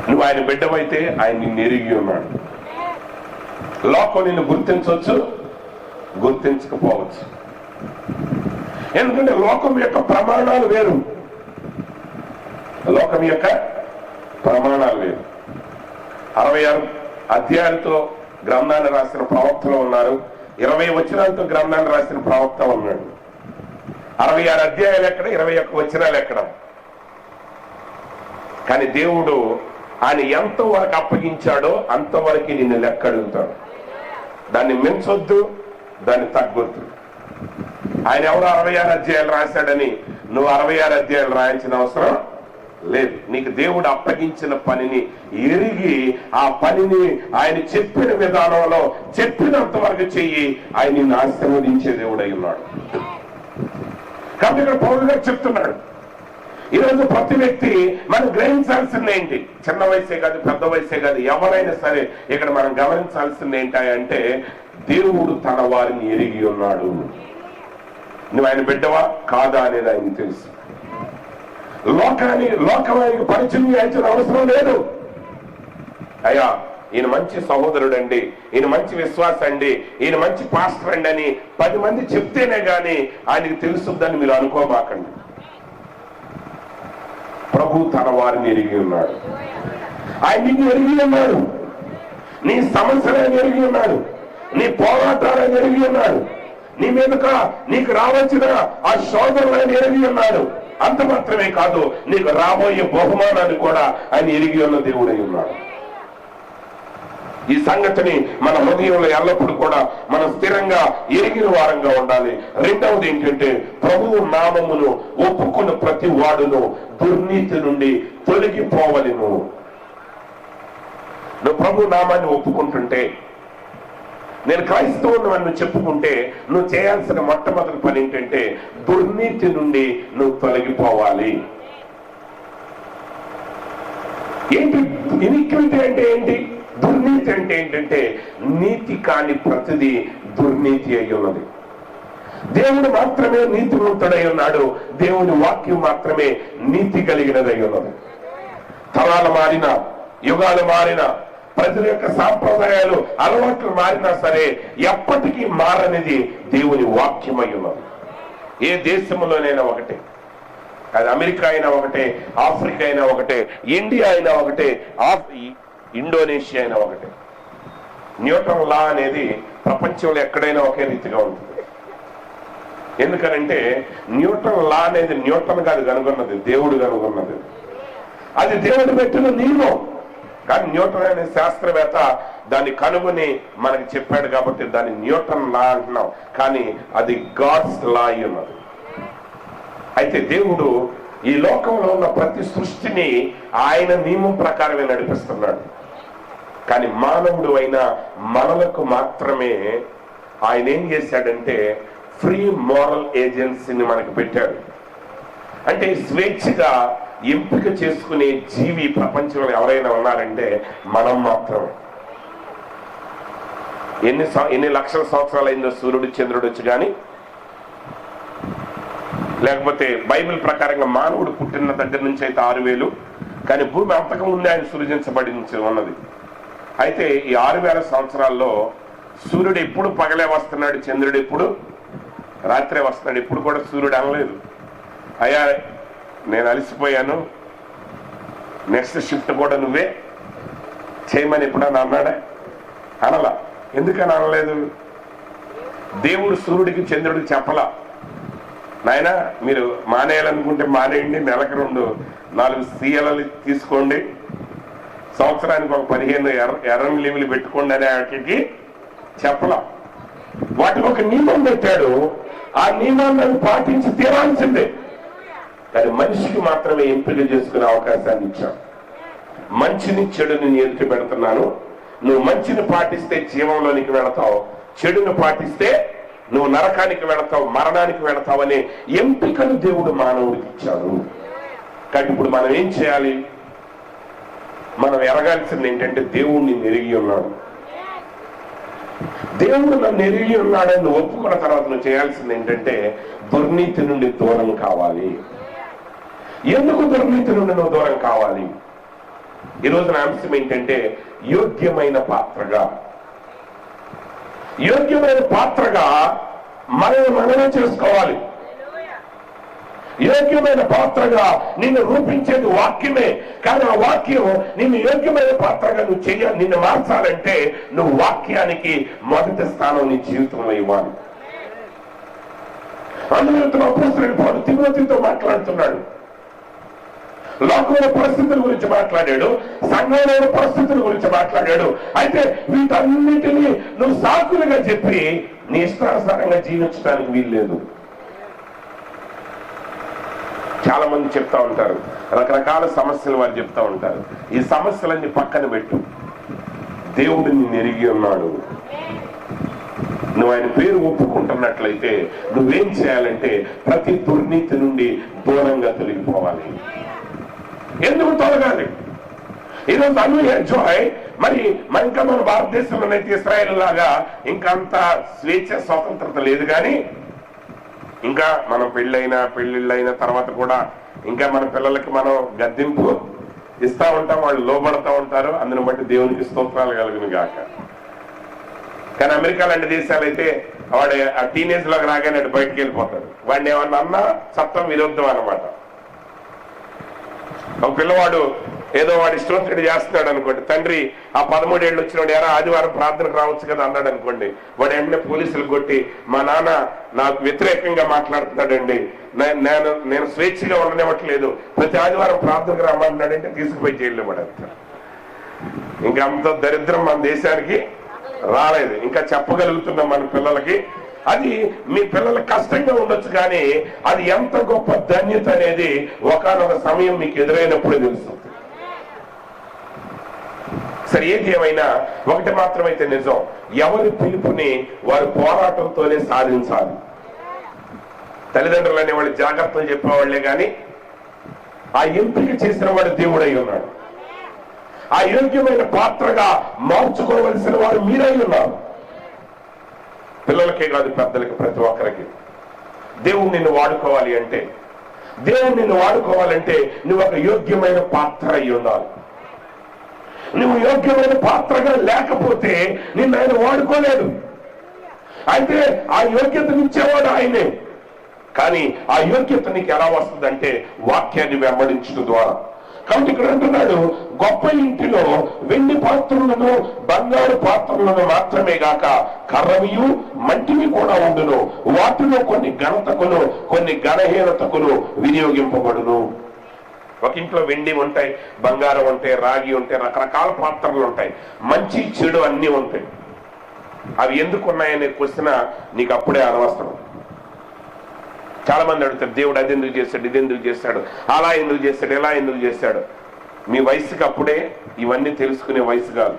నువ్వు ఆయన బిడ్డవైతే ఆయన నిన్ను ఎరిగి ఉన్నాడు. లోకం నిన్ను గుర్తించవచ్చు, గుర్తించకపోవచ్చు. ఎందుకంటే లోకం యొక్క ప్రమాణాలు వేరు, లోకం యొక్క ప్రమాణాలు వేరు. 66 అధ్యాయాలతో గ్రంథాన్ని రాసిన ప్రవక్తలు ఉన్నారు, 20 వచనాలతో గ్రంథాన్ని రాసిన ప్రవక్త ఉన్నాడు. 66 అధ్యాయాలు ఎక్కడ, 21 వచనాలు ఎక్కడ? కానీ దేవుడు ఆయన ఎంతవరకు అప్పగించాడో అంతవరకు నిన్ను లెక్క అడుగుతాడు. దాన్ని మించొద్దు, దాన్ని తగ్గొద్దు. ఆయన ఎవరు 66 అధ్యాయాలు రాశాడని నువ్వు 66 అధ్యాయాలు రాయించిన అవసరం లేదు. నీకు దేవుడు అప్పగించిన పనిని ఎరిగి ఆ పనిని ఆయన చెప్పిన విధానంలో చెప్పినంత వరకు చెయ్యి, ఆయన నిన్ను ఆశీర్వదించే దేవుడై ఉన్నాడు. కాబట్టి ఇక్కడ పౌలు గారు చెప్తున్నాడు, ఈరోజు ప్రతి వ్యక్తి మనం గ్రహించాల్సింది ఏంటి? చిన్న వయసే కాదు, పెద్ద వయసే కాదు, ఎవరైనా సరే ఇక్కడ మనం గమనించాల్సింది ఏంటంటే దేవుడు తన వారిని ఎరిగి ఉన్నాడు. నువ్వు ఆయన బిడ్డవా కాదా అనేది ఆయనకు తెలుసు. లోకానికి పరిచయం చేయాల్సిన అవసరం లేదు. అయ్యా ఈయన మంచి సహోదరుడు అండి, ఈయన మంచి విశ్వాస అండి, ఈయన మంచి పాస్టర్ అండి అని 10 మంది చెప్తేనే గాని ఆయనకి తెలుసుద్దని మీరు అనుకోమాకండి. ప్రభు తన వారిని ఎరిగి ఉన్నాడు. ఆయన నిన్ను ఎరిగి ఉన్నాడు, నీ సమస్యలను ఎరిగి ఉన్నాడు, నీ పోరాటాలను ఎరిగి ఉన్నాడు, నీ మీదక నీకు రావచ్చిన ఆ శోధనలను ఎరిగి ఉన్నాడు. అంత మాత్రమే కాదు, నీకు రాబోయే బహుమానాన్ని కూడా ఆయన ఎరిగి ఉన్న దేవుడై ఉన్నాడు. ఈ సంగతిని మన హృదయంలో ఎల్లప్పుడూ కూడా మనం స్థిరంగా ఎరిగిన వారంగా ఉండాలి. రెండవది ఏంటంటే ప్రభువు నామమును ఒప్పుకున్న ప్రతి వాడును దుర్నీతి నుండి తొలగిపోవలెను. నువ్వు ప్రభు నామాన్ని ఒప్పుకుంటుంటే, నేను క్రైస్తవుని నువ్వు చెప్పుకుంటే నువ్వు చేయాల్సిన మొట్టమొదటి పని ఏంటంటే దుర్నీతి నుండి నువ్వు తొలగిపోవాలి. ఏంటి ఇనిక్విటీ అంటే ఏంటి? దుర్నీతి అంటే ఏంటంటే నీతి కాని ప్రతిదీ దుర్నీతి అయి ఉన్నది. దేవుడు మాత్రమే నీతిమంతుడై ఉన్నాడు, దేవుని వాక్యం మాత్రమే నీతి కలిగినదై ఉన్నది. తరాలు మారిన, యుగాలు మారిన, ప్రజల యొక్క సాంప్రదాయాలు అలవాట్లు మారినా సరే ఎప్పటికీ మారనిది దేవుని వాక్యమై ఉన్నది. ఏ దేశంలోనైనా ఒకటే, అది అమెరికా అయినా ఒకటే, ఆఫ్రికా అయినా ఒకటే, ఇండియా అయినా ఒకటే, ఇండోనేషియా అయినా ఒకటే. న్యూటన్ లా అనేది ప్రపంచంలో ఎక్కడైనా ఒకే రీతిగా ఉంటుంది. ఎందుకనంటే న్యూటన్ లా అనేది న్యూటన్ గారు కనుగొన్నది, దేవుడు కనుగొన్నది. అది దేవుడు పెట్టిన నియమం. కానీ న్యూటన్ అనే శాస్త్రవేత్త దాన్ని కనుగొని మనకి చెప్పాడు కాబట్టి దాన్ని న్యూటన్ లా అంటున్నాం, కానీ అది గాడ్స్ లా అయి ఉన్నది. అయితే దేవుడు ఈ లోకంలో ఉన్న ప్రతి సృష్టిని ఆయన నియమం ప్రకారమే నడిపిస్తున్నాడు. కానీ మానవుడు అయిన మనలకు మాత్రమే ఆయన ఏం చేశాడంటే ఫ్రీ మోరల్ ఏజెన్సీని మనకు పెట్టాడు. అంటే స్వేచ్ఛగా ఎంపిక చేసుకునే జీవి ప్రపంచంలో ఎవరైనా ఉన్నారంటే మనం మాత్రమే. ఎన్ని లక్షల సంవత్సరాలు అయిందో సూర్యుడు చంద్రుడు వచ్చి కానీ, లేకపోతే బైబిల్ ప్రకారంగా మానవుడు పుట్టిన దగ్గర నుంచి అయితే 6000, కానీ భూమి అంతకు ముందే ఆయన సృజించబడి ఉన్నది. అయితే ఈ 6000 సంవత్సరాల్లో సూర్యుడు ఎప్పుడు పగలే వస్తున్నాడు, చంద్రుడు ఎప్పుడు రాత్రే వస్తున్నాడు. ఎప్పుడు కూడా సూర్యుడు అనలేదు, అయ్యా నేను అలసిపోయాను, నెక్స్ట్ షిఫ్ట్ కూడా నువ్వే చేయమని ఎప్పుడన్నా అన్నాడా? అనలా. ఎందుకని అనలేదు? దేవుడు సూర్యుడికి చంద్రుడికి చెప్పలా, నాయన మీరు మానేయాలనుకుంటే మానేయండి, నెలకు 2-4 సీఎలలు తీసుకోండి, సంవత్సరానికి ఒక 15 ఎర్రని లీవులు పెట్టుకోండి అని వాటికి చెప్పలా. వాటికి ఒక నియమం పెట్టాడు, ఆ నియమాన్ని పాటించి తీరాల్సిందే. కానీ మనిషికి మాత్రమే ఎంపిక చేసుకునే అవకాశాన్ని ఇచ్చాడు. మంచిని చెడుని ఎదుటి పెడుతున్నాను, నువ్వు మంచిని పాటిస్తే జీవంలోనికి వెళతావు, చెడును పాటిస్తే నువ్వు నరకానికి వెళతావు, మరణానికి వెళతావు అనే ఎంపికను దేవుడు మానవుడికి ఇచ్చాడు. కాబట్టి ఇప్పుడు మనం ఏం చేయాలి? మనం ఎరగాల్సింది ఏంటంటే దేవుణ్ణి ఎరిగి ఉన్నాడు. దేవుడు నన్ను ఎరిగి ఉన్నాడని నువ్వు ఒప్పుకున్న తర్వాత నువ్వు చేయాల్సింది ఏంటంటే దుర్నీతి నుండి దూరం కావాలి. ఎందుకు దుర్నీతి నుండి నువ్వు దూరం కావాలి? ఈ రోజున అంశం ఏంటంటే యోగ్యమైన పాత్రగా మనమే చేసుకోవాలి. యోగ్యమైన పాత్రగా నిన్ను రూపించేది వాక్యమే. కానీ ఆ వాక్యం నిన్ను యోగ్యమైన పాత్రగా నువ్వు నిన్ను మార్చాలంటే నువ్వు వాక్యానికి మొదటి స్థానం నీ జీవితంలో ఇవ్వాలి. అందులో అపోస్తలుడైన పౌలు తిమోతితో మాట్లాడుతున్నాడు. లోకంలో పరిస్థితుల గురించి మాట్లాడాడు, సంఘంలో పరిస్థితుల గురించి మాట్లాడాడు. అయితే వీటన్నిటినీ నువ్వు సాకులుగా చెప్పి నీ ఇష్టానుసారంగా జీవించడానికి వీల్లేదు. చాలా మంది చెప్తా ఉంటారు, రకరకాల సమస్యలు వారు చెప్తా ఉంటారు. ఈ సమస్యలన్నీ పక్కన పెట్టు, దేవుడు నిన్ను ఎరిగి ఉన్నాడు. నువ్వు ఆయన పేరు ఒప్పుకుంటున్నట్లయితే నువ్వేం చేయాలంటే ప్రతి దుర్నీతి నుండి దూరంగా తొలగిపోవాలి. ఎందుకు తొలగాలి? ఈరోజు అన్ని ఎంజాయ్ మరి ఇంకా మన భారతదేశంలోనైతే ఇస్రాయేల్ లాగా ఇంకా అంత స్వేచ్ఛ స్వాతంత్రత లేదు. కానీ ఇంకా మనం పెళ్ళిళ్ళైన తర్వాత కూడా ఇంకా మన పిల్లలకి మనం గద్దింపు ఇస్తా ఉంటాం, వాళ్ళు లోబడతా ఉంటారు. అందుని బట్టి దేవునికి స్తోత్రాలు కలుగును గాక. కానీ అమెరికా లాంటి దేశాలు అయితే వాడు ఆ టీనేజ్ లోకి రాగానే బయటకు వెళ్ళిపోతాడు. వాడిని ఏమన్నా అన్నా చట్టం విరుద్ధం అన్నమాట. ఒక పిల్లవాడు ఏదో వాడు ఇష్టం చేస్తున్నాడు అనుకోండి, తండ్రి ఆ 13 ఏళ్ళు వచ్చినాడు ఎరా ఆదివారం ప్రార్థనకు రావచ్చు కదా అన్నాడు అనుకోండి, వాడు వెంటనే పోలీసులు కొట్టి మా నాన్న నాకు వ్యతిరేకంగా మాట్లాడుతున్నాడండి, నేను స్వేచ్ఛగా ఉండనివ్వట్లేదు, ప్రతి ఆదివారం ప్రార్థనకు రమ్మంటున్నాడంటే తీసుకుపోయి జైల్లో పడేస్తాడు. ఇంకా అంత దరిద్రం మన దేశానికి రాలేదు. ఇంకా చెప్పగలుగుతున్నాం మన పిల్లలకి. అది మీ పిల్లలకు కష్టంగా ఉండొచ్చు, కానీ అది ఎంత గొప్ప ధన్యత అనేది ఒకానొక సమయం మీకు ఎదురైనప్పుడే తెలుస్తుంది. సరే, ఏది ఏమైనా ఒకటి మాత్రమైతే నిజం, ఎవరి పిలుపుని వారి పోరాటంతోనే సాధించాలి. తల్లిదండ్రులు అనేవాళ్ళు జాగ్రత్తలు చెప్పేవాళ్లే కానీ ఆ ఎంపిక చేసిన వాడు దేవుడై ఉన్నాడు. ఆ యోగ్యమైన పాత్రగా మార్చుకోవలసిన వారు మీరై ఉన్నారు. పిల్లలకే కాదు, పెద్దలకి, ప్రతి ఒక్కరికి. దేవుడు నిన్ను వాడుకోవాలి అంటే నువ్వు ఒక యోగ్యమైన పాత్ర అయి ఉండాలి. నువ్వు యోగ్యమైన పాత్రగా లేకపోతే నిన్ను ఆయన వాడుకోలేడు. అయితే ఆ యోగ్యతనిచ్చేవాడు ఆయనే. కానీ ఆ యోగ్యత నీకు ఎలా వస్తుందంటే వాక్యాన్ని వెంబడించడం ద్వారా. కాబట్టి ఇక్కడ అంటున్నాడు, గొప్ప ఇంటిలో వెండి పాత్రలను బంగారు పాత్రలను మాత్రమే గాక కర్రవియు మంటివి కూడా ఉండును, వాటిలో కొన్ని ఘనతకును కొన్ని ఘనహీనతకును వినియోగింపబడును. ఒక ఇంట్లో వెండి ఉంటాయి, బంగారం ఉంటాయి, రాగి ఉంటాయి, రకరకాల పాత్రలు ఉంటాయి, మంచి చెడు అన్ని ఉంటాయి. అవి ఎందుకు ఉన్నాయనే క్వశ్చన్ నీకు అప్పుడే అనవసరం. చాలా మంది అడుగుతారు, దేవుడు అది ఎందుకు చేశాడు, ఇది ఎందుకు చేశాడు, అలా ఎందుకు చేశాడు, ఇలా ఎందుకు చేశాడు. మీ వయసుకి అప్పుడే ఇవన్నీ తెలుసుకునే వయసు కాదు.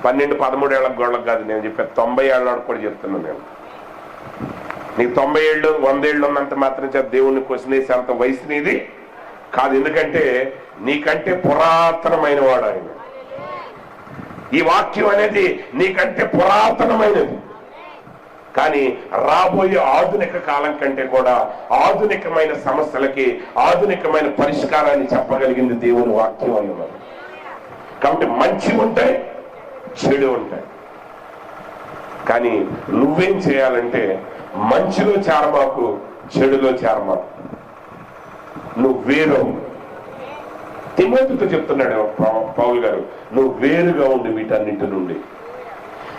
12-13 ఏళ్ళ గోళ్ళకు కాదు నేను చెప్పాను, 90 ఏళ్ళకి కూడా చెప్తున్నాను నేను. నీకు 90 ఏళ్ళు 100 ఏళ్ళు ఉన్నంత మాత్రం చేత దేవుణ్ణి క్వశ్చన్ వేసే అంత వయసు నీది కాదు. ఎందుకంటే నీకంటే పురాతనమైన వాడు ఆయన. ఈ వాక్యం అనేది నీకంటే పురాతనమైనది. కానీ రాబోయే ఆధునిక కాలం కంటే కూడా ఆధునికమైన సమస్యలకి ఆధునికమైన పరిష్కారాన్ని చెప్పగలిగింది దేవుని వాక్యం అన్నమాట. కాబట్టి మంచి ఉంటాయి, చెడు ఉంటాయి. కానీ నువ్వేం చేయాలంటే మంచిలో చేరమాకు, చెడులో చేరమాకు. నువ్వు వేరు. తిమోతితో చెప్తున్నాడు పౌలు గారు, నువ్వు వేరుగా ఉండి వీటన్నింటి నుండి.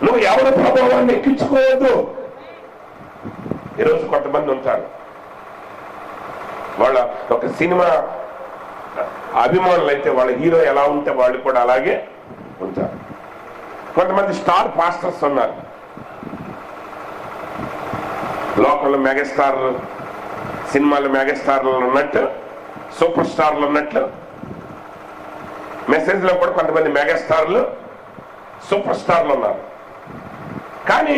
నువ్వు ఎవరి ప్రభావాన్ని ఎక్కించుకోవద్దు. ఈరోజు కొంతమంది ఉంటారు, వాళ్ళ ఒక సినిమా అభిమానులు అయితే వాళ్ళ హీరో ఎలా ఉంటే వాళ్ళు కూడా అలాగే ఉంటారు. కొంతమంది స్టార్ పాస్టర్స్ ఉన్నారు, లోకల్ మెగాస్టార్, సినిమాలు మెగాస్టార్లు ఉన్నట్టు, సూపర్ స్టార్లు ఉన్నట్లు మెసేజ్ లో కూడా కొంతమంది మెగాస్టార్లు, సూపర్ స్టార్లు ఉన్నారు. కానీ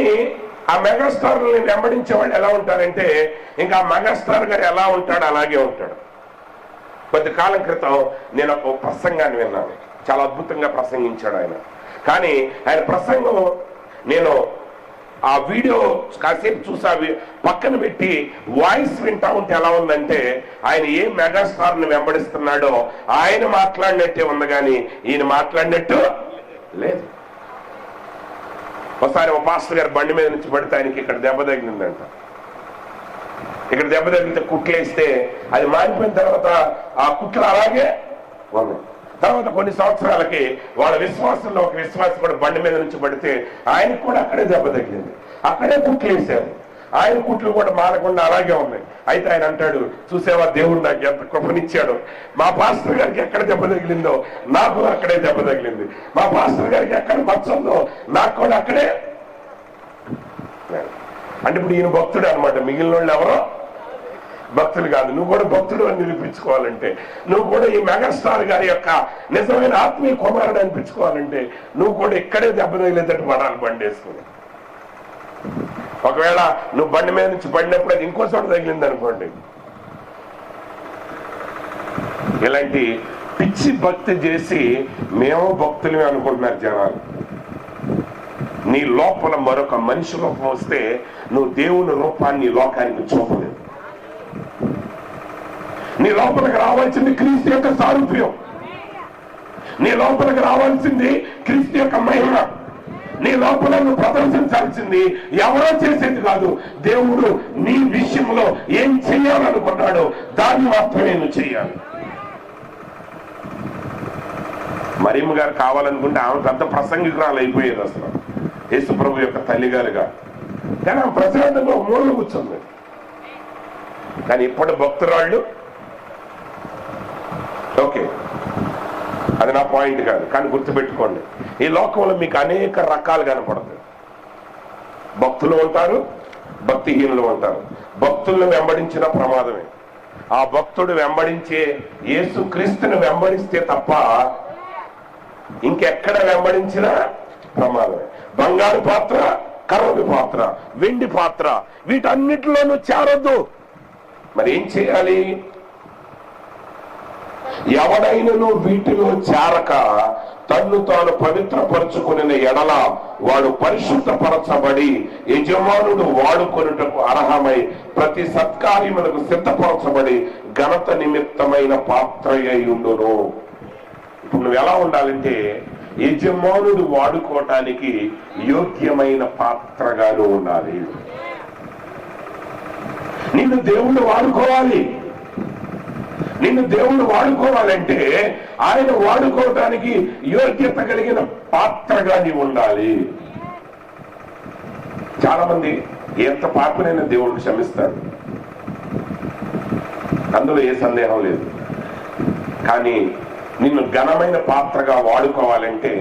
ఆ మెగాస్టార్ని వెంబడించే వాళ్ళు ఎలా ఉంటారంటే ఇంకా ఆ మెగాస్టార్ గారు ఎలా ఉంటాడు అలాగే ఉంటాడు. కొద్ది కాలం క్రితం నేను ఒక ప్రసంగాన్ని విన్నాను, చాలా అద్భుతంగా ప్రసంగించాడు ఆయన. కానీ ఆయన ప్రసంగం నేను ఆ వీడియో కాసేపు చూసా, పక్కన పెట్టి వాయిస్ వింటా ఉంటే ఎలా ఉందంటే ఆయన ఏ మెగాస్టార్ని వెంబడిస్తున్నాడో ఆయన మాట్లాడినట్టే ఉంది, కానీ ఈయన మాట్లాడినట్టు లేదు. ఒకసారి ఒక పాస్టర్ గారు బండి మీద నుంచి పడితే ఆయనకి ఇక్కడ దెబ్బ తగిలిందంట. ఇక్కడ దెబ్బ తగిలితే కుట్లేస్తే అది మారిపోయిన తర్వాత ఆ కుట్లు అలాగే ఉన్నాయి. తర్వాత కొన్ని సంవత్సరాలకి వాళ్ళ విశ్వాసంలో ఒక విశ్వాసం కూడా బండి మీద నుంచి పడితే ఆయనకు కూడా అక్కడే దెబ్బ తగిలింది, అక్కడే కుట్లు వేశారు. ఆయన కుట్లు కూడా మారకుండా అలాగే ఉన్నాయి. అయితే ఆయన అంటాడు, చూసేవా దేవుడు నాకు ఎంత కృపనిచ్చాడు, మా పాస్టర్ గారికి ఎక్కడ దెబ్బ తగిలిందో నాకు అక్కడే దెబ్బ తగిలింది, మా పాస్టర్ గారికి ఎక్కడ మచ్చందో నాకు కూడా అక్కడే. అంటే ఇప్పుడు ఈయన భక్తుడు అనమాట, మిగిలిన వాళ్ళు ఎవరో భక్తులు కాదు. నువ్వు కూడా భక్తుడు అని నిరూపించుకోవాలంటే, నువ్వు కూడా ఈ మెగాస్టార్ గారి యొక్క నిజమైన ఆత్మీయ కుమారుడు అనిపించుకోవాలంటే నువ్వు కూడా ఇక్కడే దెబ్బ తగిలేటట్టు పడాలి బండి వేసుకుని. ఒకవేళ నువ్వు బండి మీద నుంచి పడినప్పుడు అది ఇంకో చోట తగిలింది అనుకోండి. ఇలాంటి పిచ్చి భక్తి చేసి మేము భక్తులమే అనుకుంటున్నారు జనాలు. నీ లోపల మరొక మనిషి రూపం వస్తే నువ్వు దేవుని రూపాన్ని లోకానికి చూపలేదు. నీ లోపలికి రావాల్సింది క్రీస్తు యొక్క సారూప్యం, నీ లోపలికి రావాల్సింది క్రీస్తు యొక్క మహిమ, నీ లోపల నువ్వు ప్రదర్శించాల్సింది ఎవరో చేసేది కాదు. దేవుడు నీ విషయంలో ఏం చేయాలనుకున్నాడో దాన్ని మాత్రమే నువ్వు చేయాలి. మరియమ్మ గారు కావాలనుకుంటే ఆమె పెద్ద ప్రసంగికురాలు అయిపోయేది అసలు, యేసు ప్రభు యొక్క తల్లి గారుగా. కానీ ఆమె ప్రశాంతంగా మూలలో కూర్చుంది. కానీ ఇప్పుడు భక్తురాళ్ళు ఓకే, అది నా పాయింట్ కాదు. కానీ గుర్తుపెట్టుకోండి, ఈ లోకంలో మీకు అనేక రకాలు కనపడతాయి. భక్తులు ఉంటారు, భక్తిహీనులు ఉంటారు. భక్తులను వెంబడించిన ప్రమాదమే. ఆ భక్తుడు వెంబడించే యేసు క్రీస్తుని వెంబడిస్తే తప్ప ఇంకెక్కడ వెంబడించినా ప్రమాదమే. బంగారు పాత్ర, కర్రవి పాత్ర, వెండి పాత్ర, వీటన్నిటిలోనూ చేరొద్దు. మరి ఏం చేయాలి? ఎవడైనను వీటిలో చేరక తన్ను తాను పవిత్రపరచుకుని ఎడల వాడు పరిశుద్ధపరచబడి యజమానుడు వాడుకొనుటకు అర్హమై ప్రతి సత్కార్యములకు సిద్ధపరచబడి ఘనత నిమిత్తమైన పాత్ర అయ్యుండును. ఇప్పుడు నువ్వు ఎలా ఉండాలంటే యజమానుడు వాడుకోవటానికి యోగ్యమైన పాత్రగాను ఉండాలి. నిన్ను దేవుడు వాడుకోవాలి. నిన్ను దేవుడు వాడుకోవాలంటే ఆయన వాడుకోవటానికి యోగ్యత కలిగిన పాత్రగా నీవు ఉండాలి. చాలా మంది ఎంత పాపనైనా దేవుడు క్షమిస్తాడు, అందులో ఏ సందేహం లేదు. కానీ నిన్ను ఘనమైన పాత్రగా వాడుకోవాలంటే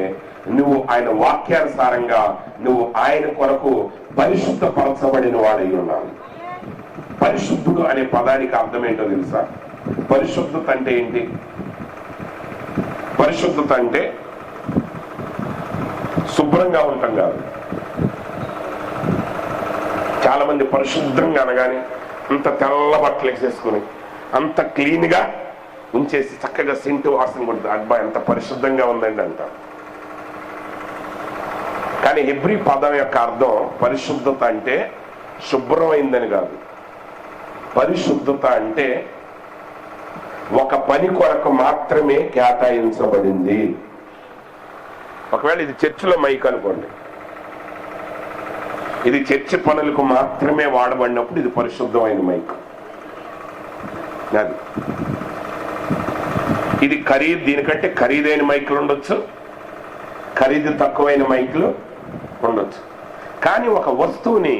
నువ్వు ఆయన వాక్యానుసారంగా నువ్వు ఆయన కొరకు పరిశుద్ధపరచబడిన వాడై ఉండాలి. పరిశుద్ధుడు అనే పదానికి అర్థం ఏంటో తెలుసా? పరిశుద్ధత అంటే ఏంటి? పరిశుద్ధత అంటే శుభ్రంగా ఉంటాం కాదు. చాలా మంది పరిశుభ్రంగా అనగానే అంత తెల్ల బట్టలు వేసేసుకుని అంత క్లీన్ గా ఉంచేసి చక్కగా సెంటు వాసన కొడుతుంది, అబ్బా ఎంత పరిశుద్ధంగా ఉందండి అంటారు. కానీ హెబ్రీ పదం యొక్క అర్థం పరిశుద్ధత అంటే శుభ్రమైందని కాదు. పరిశుద్ధత అంటే ఒక పని కొరకు మాత్రమే కేటాయించబడింది. ఒకవేళ ఇది చర్చిలో మైక్ అనుకోండి, ఇది చర్చి పనులకు మాత్రమే వాడబడినప్పుడు ఇది పరిశుద్ధమైన మైక్. అది ఇది దీనికంటే ఖరీదైన మైకులు ఉండొచ్చు, ఖరీదు తక్కువైన మైకులు ఉండొచ్చు. కానీ ఒక వస్తువుని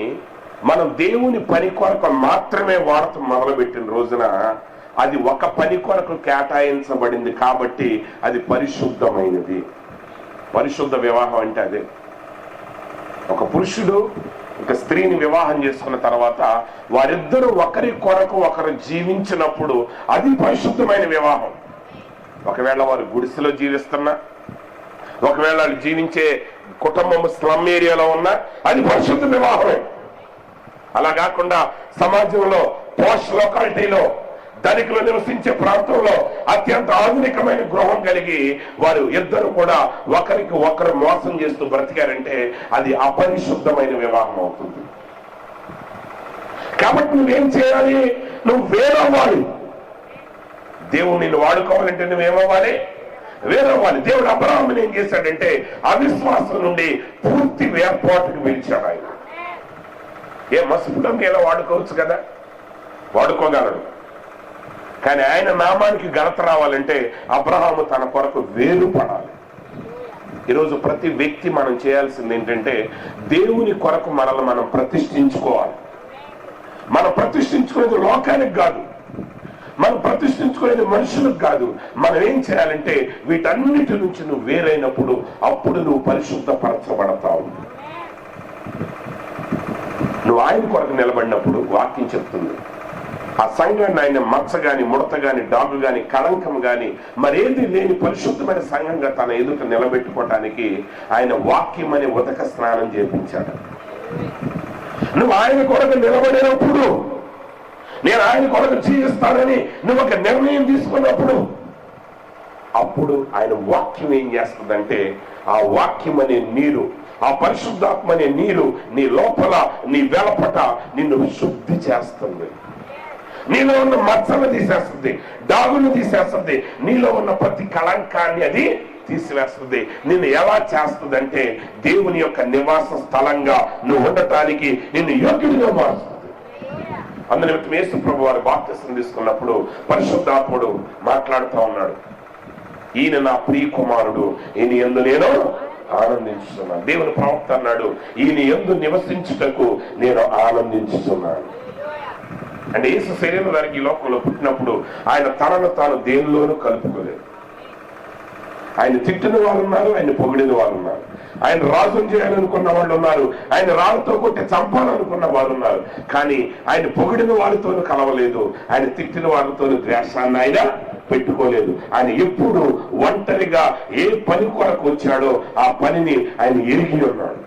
మనం దేవుని పని కొరకు మాత్రమే వాడటం మొదలుపెట్టిన రోజున అది ఒక పని కొరకు కేటాయించబడింది కాబట్టి అది పరిశుద్ధమైనది. పరిశుద్ధ వివాహం అంటే అదే. ఒక పురుషుడు ఒక స్త్రీని వివాహం చేసుకున్న తర్వాత వారిద్దరూ ఒకరి కొరకు ఒకరు జీవించినప్పుడు అది పరిశుద్ధమైన వివాహం. ఒకవేళ వారు గుడిసెలో జీవిస్తున్నా, ఒకవేళ వాళ్ళు జీవించే కుటుంబం స్లమ్ ఏరియాలో ఉన్నా అది పరిశుద్ధ వివాహమే. అలా కాకుండా సమాజంలో పోష్ లొకాలిటీలో ధనికులు నివసించే ప్రాంతంలో అత్యంత ఆధునికమైన గృహం కలిగి వారు ఇద్దరు కూడా ఒకరికి ఒకరు మోసం చేస్తూ బ్రతికారంటే అది అపరిశుద్ధమైన వివాహం అవుతుంది. కాబట్టి నువ్వేం చేయాలి? నువ్వు వేరవ్వాలి. దేవుడు నిన్ను వాడుకోవాలంటే నువ్వేమవ్వాలి? వేరవ్వాలి. దేవుడు అబ్రాహాముని ఏం చేశాడంటే అవిశ్వాసం నుండి పూర్తి వేర్పాటుకు పిలిచాడు. ఆయన మసుపుడంకి ఎలా వాడుకోవచ్చు కదా, వాడుకోగలడు. కానీ ఆయన నామానికి ఘనత రావాలంటే అబ్రహాము తన కొరకు వేరుపడాలి. ఈరోజు ప్రతి వ్యక్తి మనం చేయాల్సింది ఏంటంటే దేవుని కొరకు మనల్ని మనం ప్రతిష్ఠించుకోవాలి. మనం ప్రతిష్ఠించుకునేది లోకానికి కాదు, మనం ప్రతిష్ఠించుకునేది మనుషులకు కాదు. మనం ఏం చేయాలంటే వీటన్నిటి నుంచి నువ్వు వేరైనప్పుడు అప్పుడు నువ్వు పరిశుద్ధపరచబడతావు. నువ్వు ఆయన కొరకు నిలబడినప్పుడు వాక్యం చెప్తుంది ఆ సంఘాన్ని ఆయన మచ్చ గాని ముడత గాని డాగు గాని కళంకం గాని మరేది లేని పరిశుద్ధమైన సంఘంగా తన ఎదుట నిలబెట్టుకోవటానికి ఆయన వాక్యం అనే ఉదక స్నానం చేపించాడు. నువ్వు ఆయన కొరకు నిలబడినప్పుడు, నేను ఆయన కొరకు జీవిస్తానని నువ్వు ఒక నిర్ణయం తీసుకున్నప్పుడు అప్పుడు ఆయన వాక్యం ఏం చేస్తుందంటే ఆ వాక్యం అనే నీరు, ఆ పరిశుద్ధాత్మ అనే నీరు నీ లోపల నీ వెలపట నిన్ను శుద్ధి చేస్తుంది. నీలో ఉన్న మచ్చలు తీసేస్తుంది, డాగులు తీసేస్తుంది, నీలో ఉన్న ప్రతి కళంకాన్ని అది తీసివేస్తుంది. నిన్ను ఎలా చేస్తుంది అంటే దేవుని యొక్క నివాస స్థలంగా నువ్వు ఉండటానికి నిన్ను యోగ్యుడిగా మారుస్తుంది. అందుని యేసు ప్రభు వారు బాప్తిసం తీసుకున్నప్పుడు పరిశుద్ధాత్ముడు మాట్లాడుతూ ఉన్నాడు, ఈయన నా ప్రియ కుమారుడు, ఈయన యందు నేను ఆనందించుతున్నాను. దేవుని ప్రవక్త అన్నాడు, ఈయన యందు నివసించుటకు నేను ఆనందించుతున్నాను. అంటే యేసు శరీరం వారికి ఈ లోకంలో పుట్టినప్పుడు ఆయన తనను తాను దేనిలోనూ కలుపుకోలేదు. ఆయన తిట్టిన వారు ఉన్నారు, ఆయన పొగిడిన వారు ఉన్నారు, ఆయన రాజును చేయాలనుకున్న వాళ్ళు ఉన్నారు, ఆయన రాళ్ళతో కొట్టి చంపాలనుకున్న వారు ఉన్నారు. కానీ ఆయన పొగిడిన వారితోనూ కలవలేదు, ఆయన తిట్టిన వారితోనూ ద్వేషాన్ని ఆయన పెట్టుకోలేదు. ఆయన ఎప్పుడు ఒంటరిగా ఏ పని కొరకు వచ్చాడో ఆ పనిని ఆయన ఎరిగి ఉన్నాడు.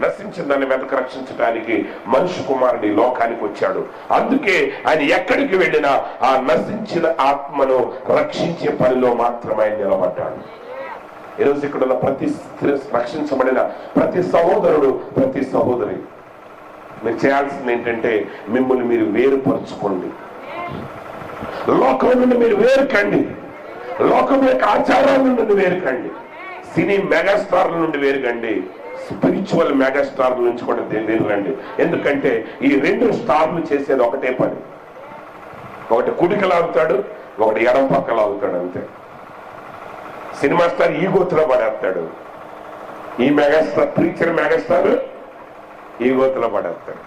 నశించిన దాన్ని వెతక రక్షించడానికి మనుషు కుమారుడి లోకానికి వచ్చాడు. అందుకే ఆయన ఎక్కడికి వెళ్ళినా ఆ నశించిన ఆత్మను రక్షించే పనిలో మాత్రమే ఆయన నిలబడ్డాడు. ఈరోజు ఇక్కడ ఉన్న ప్రతి రక్షించబడిన ప్రతి సహోదరుడు, ప్రతి సహోదరి మీరు చేయాల్సింది ఏంటంటే మిమ్మల్ని మీరు వేరుపరుచుకోండి. లోకం నుండి మీరు వేరుకండి, లోకం యొక్క ఆచారాల నుండి వేరుకండి, సినీ మెగాస్టార్ల నుండి వేరుకండి, స్పిరిచువల్ మెగాస్టార్ల నుంచి కూడా వేరుకండి. ఎందుకంటే ఈ రెండు స్టార్లు చేసేది ఒకటే పని, ఒకటి కుడికి లాగుతాడు, ఒకటి ఎడం పక్క లాగుతాడు, అంతే. సినిమా స్టార్ ఈ గోతులో పడేస్తాడు, ఈ మెగాస్టార్ ప్రీచర్ మెగాస్టార్ ఈ గోతులో పడేస్తాడు.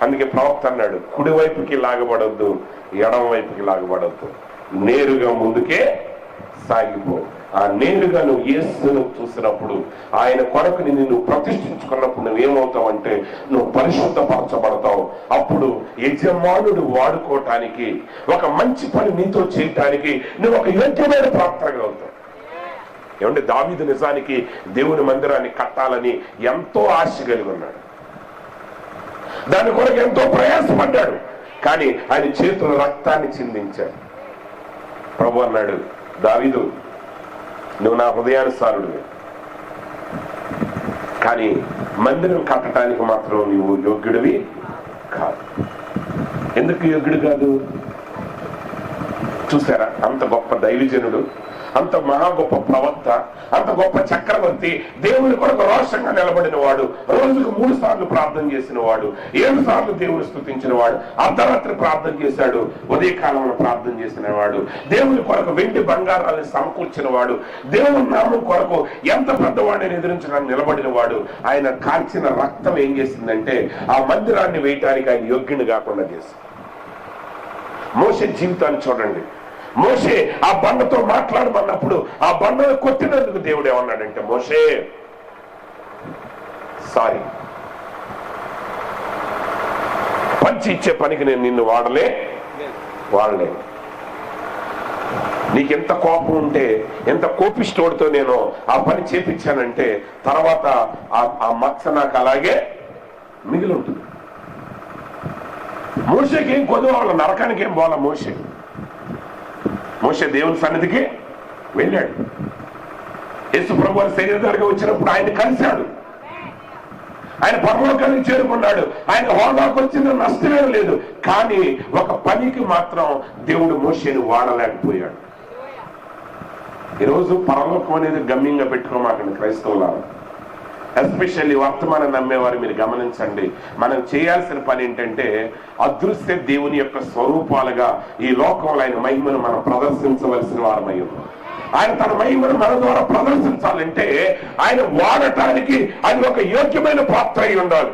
అందుకే ప్రవక్త అన్నాడు, కుడివైపుకి లాగబడొద్దు, ఎడం వైపుకి లాగబడొద్దు, నేరుగా ముందుకే సాగిపో. ఆ నేరుగా నువ్వు యేసును చూసినప్పుడు, ఆయన కొరకు నిన్ను ప్రతిష్ఠించుకున్నప్పుడు నువ్వేమవుతావు అంటే నువ్వు పరిశుద్ధపరచబడతావు. అప్పుడు యజమానుడు వాడుకోవటానికి, ఒక మంచి పని నీతో చేయటానికి నువ్వు ఒక యోగ్యమైన పాత్రగా అవుతావు. ఏమంటే దావీదు నిజానికి దేవుని మందిరాన్ని కట్టాలని ఎంతో ఆశ కలిగి ఉన్నాడు, దాని కొరకు ఎంతో ప్రయాసపడ్డాడు. కానీ ఆయన చేతుల రక్తాన్ని చిందించాడు. ప్రభు అన్నాడు, దావీదు నువ్వు నా హృదయానుసారుడివి, కానీ మందిరం కట్టడానికి మాత్రం నువ్వు యోగ్యుడివి కాదు. ఎందుకు యోగ్యుడు కాదు? చూసారా, అంత గొప్ప దైవజనుడు, అంత మహా గొప్ప ప్రవక్త, అంత గొప్ప చక్రవర్తి, దేవుని కొరకు రోషంగా నిలబడిన వాడు, రోజుకు 3 సార్లు ప్రార్థన చేసిన వాడు, 7 సార్లు దేవుని స్తుతించిన వాడు, అర్ధరాత్రి ప్రార్థన చేశాడు, ఉదయకాలంలో ప్రార్థన చేసిన వాడు, దేవుని కొరకు వెండి బంగారాన్ని సమకూర్చిన వాడు, దేవుని నామం కొరకు ఎంత పెద్దవాడిని ఎదిరించడానికి నిలబడిన వాడు. ఆయన కాల్చిన రక్తం ఏం చేసిందంటే ఆ మందిరాన్ని వేయటానికి ఆయన యోగ్యుని కాకుండా చేసింది. మోషే జీవితాన్ని చూడండి. మోషే ఆ బండతో మాట్లాడమన్నప్పుడు ఆ బండను కొట్టినందుకు దేవుడు ఏమన్నాడంటే, మోషే సారీ, పంచి ఇచ్చే పనికి నేను నిన్ను వాడలేను. నీకెంత కోపం ఉంటే, ఎంత కోపిష్టోడితో నేను ఆ పని చేపించానంటే తర్వాత ఆ మచ్చ నాకు అలాగే మిగిలి ఉంటుంది. మోషేకి ఏం కొద్దు, వాళ్ళ నరకానికి ఏం పోవాల. మోషే దేవుని సన్నిధికి వెళ్ళాడు. యేసు ప్రభు వారి శరీరధారిగా వచ్చినప్పుడు ఆయన కలిశాడు. ఆయన పరలోకానికి చేరుకున్నాడు. ఆయన హోదాకు వచ్చిన నష్టమేం లేదు. కానీ ఒక పనికి మాత్రం దేవుడు మోషేని వాడలేకపోయాడు. ఈరోజు పరలోకం అనేది గమ్యంగా పెట్టుకోమాకండి క్రైస్తవులారా. ఎస్పెషల్లీ వర్తమానం నమ్మేవారు మీరు గమనించండి. మనం చేయాల్సిన పని ఏంటంటే అదృశ్య దేవుని యొక్క స్వరూపాలుగా ఈ లోకంలో ఆయన మహిమను మనం ప్రదర్శించవలసిన వారమై ఉన్నాం. ఆయన తన మహిమను మన ద్వారా ప్రదర్శించాలంటే ఆయన వాడటానికి అది ఒక యోగ్యమైన పాత్ర అయి ఉండాలి.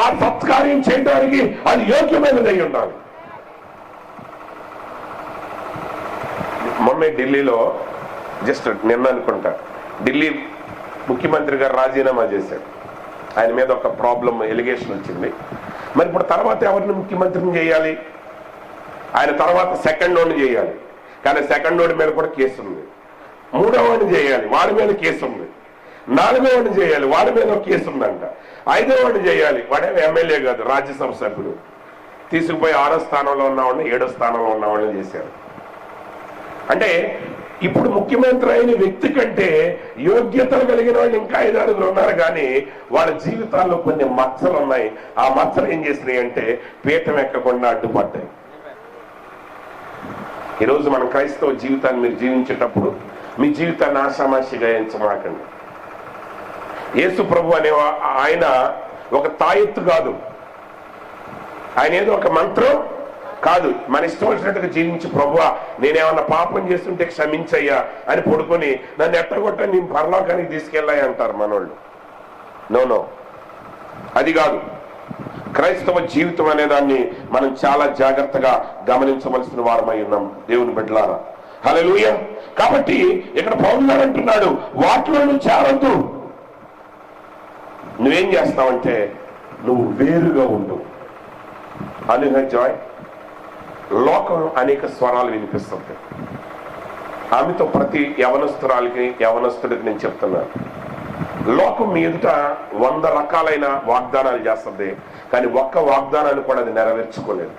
ఆ సత్కార్యం చేయడానికి అది యోగ్యమైనది అయి ఉండాలి. మొన్న ఢిల్లీలో జస్ట్ నిన్న అనుకుంటా, ఢిల్లీ ముఖ్యమంత్రి గారు రాజీనామా చేశాడు. ఆయన మీద ఒక ప్రాబ్లం, ఎలిగేషన్ వచ్చింది. మరి ఇప్పుడు తర్వాత ఎవరిని ముఖ్యమంత్రిని చేయాలి? ఆయన తర్వాత సెకండ్ వాడిని చేయాలి. కానీ సెకండ్ వాడి మీద కూడా కేసు ఉంది. మూడో వాడిని చేయాలి, వాడి మీద కేసు ఉంది. నాలుగో వాడిని చేయాలి, వాడి మీద ఒక కేసు ఉందంట. ఐదో వాడిని చేయాలి, వాడేమో ఎమ్మెల్యే కాదు, రాజ్యసభ సభ్యుడు. తీసుకుపోయి 6వ స్థానంలో ఉన్నవాడిని 7వ స్థానంలో ఉన్నవాడిని చేశారు. అంటే ఇప్పుడు ముఖ్యమంత్రి అయిన వ్యక్తి కంటే యోగ్యతలు కలిగిన వాళ్ళు ఇంకా 5 అడుగులు ఉన్నారు. కానీ వాళ్ళ జీవితాల్లో కొన్ని మచ్చలు ఉన్నాయి. ఆ మచ్చలు ఏం చేసినాయి అంటే పీఠం ఎక్కకుండా అడ్డుపడ్డాయి. ఈరోజు మన క్రైస్తవ జీవితాన్ని మీరు జీవించేటప్పుడు మీ జీవితాన్ని ఆషామాషిగా ఎంచమాకండి. యేసు ప్రభు అనే ఆయన ఒక తాయెత్తు కాదు, ఆయన ఏదో ఒక మంత్రం కాదు. మన ఇష్టం వచ్చినట్టుగా జీవించి ప్రభువా నేనేమన్నా పాపం చేస్తుంటే క్షమించయ్యా అని పడుకొని నన్ను ఎట్టగొట్ట నేను పరలోకానికి తీసుకెళ్ళాయి అంటారు మనోళ్ళు. నో, అది కాదు. క్రైస్తవ జీవితం అనే దాన్ని మనం చాలా జాగ్రత్తగా గమనించవలసిన వారమై ఉన్నాం దేవుని బిడ్డలారా. హల్లెలూయా. కాబట్టి ఇక్కడ పౌలు గారు అంటున్నాడు, వాటిలో నువ్వు చేరొద్దు. నువ్వేం చేస్తావంటే నువ్వు వేరుగా ఉండు. జాయ్ లోకం అనేక స్వరాలు వినిపిస్తుంది. ఆమెతో ప్రతి యవనస్తుడికి నేను చెప్తున్నాను, లోకం మీ ఎదుట 100 రకాలైన వాగ్దానాలు చేస్తుంది. కానీ ఒక్క వాగ్దానాన్ని కూడా అది నెరవేర్చుకోలేదు.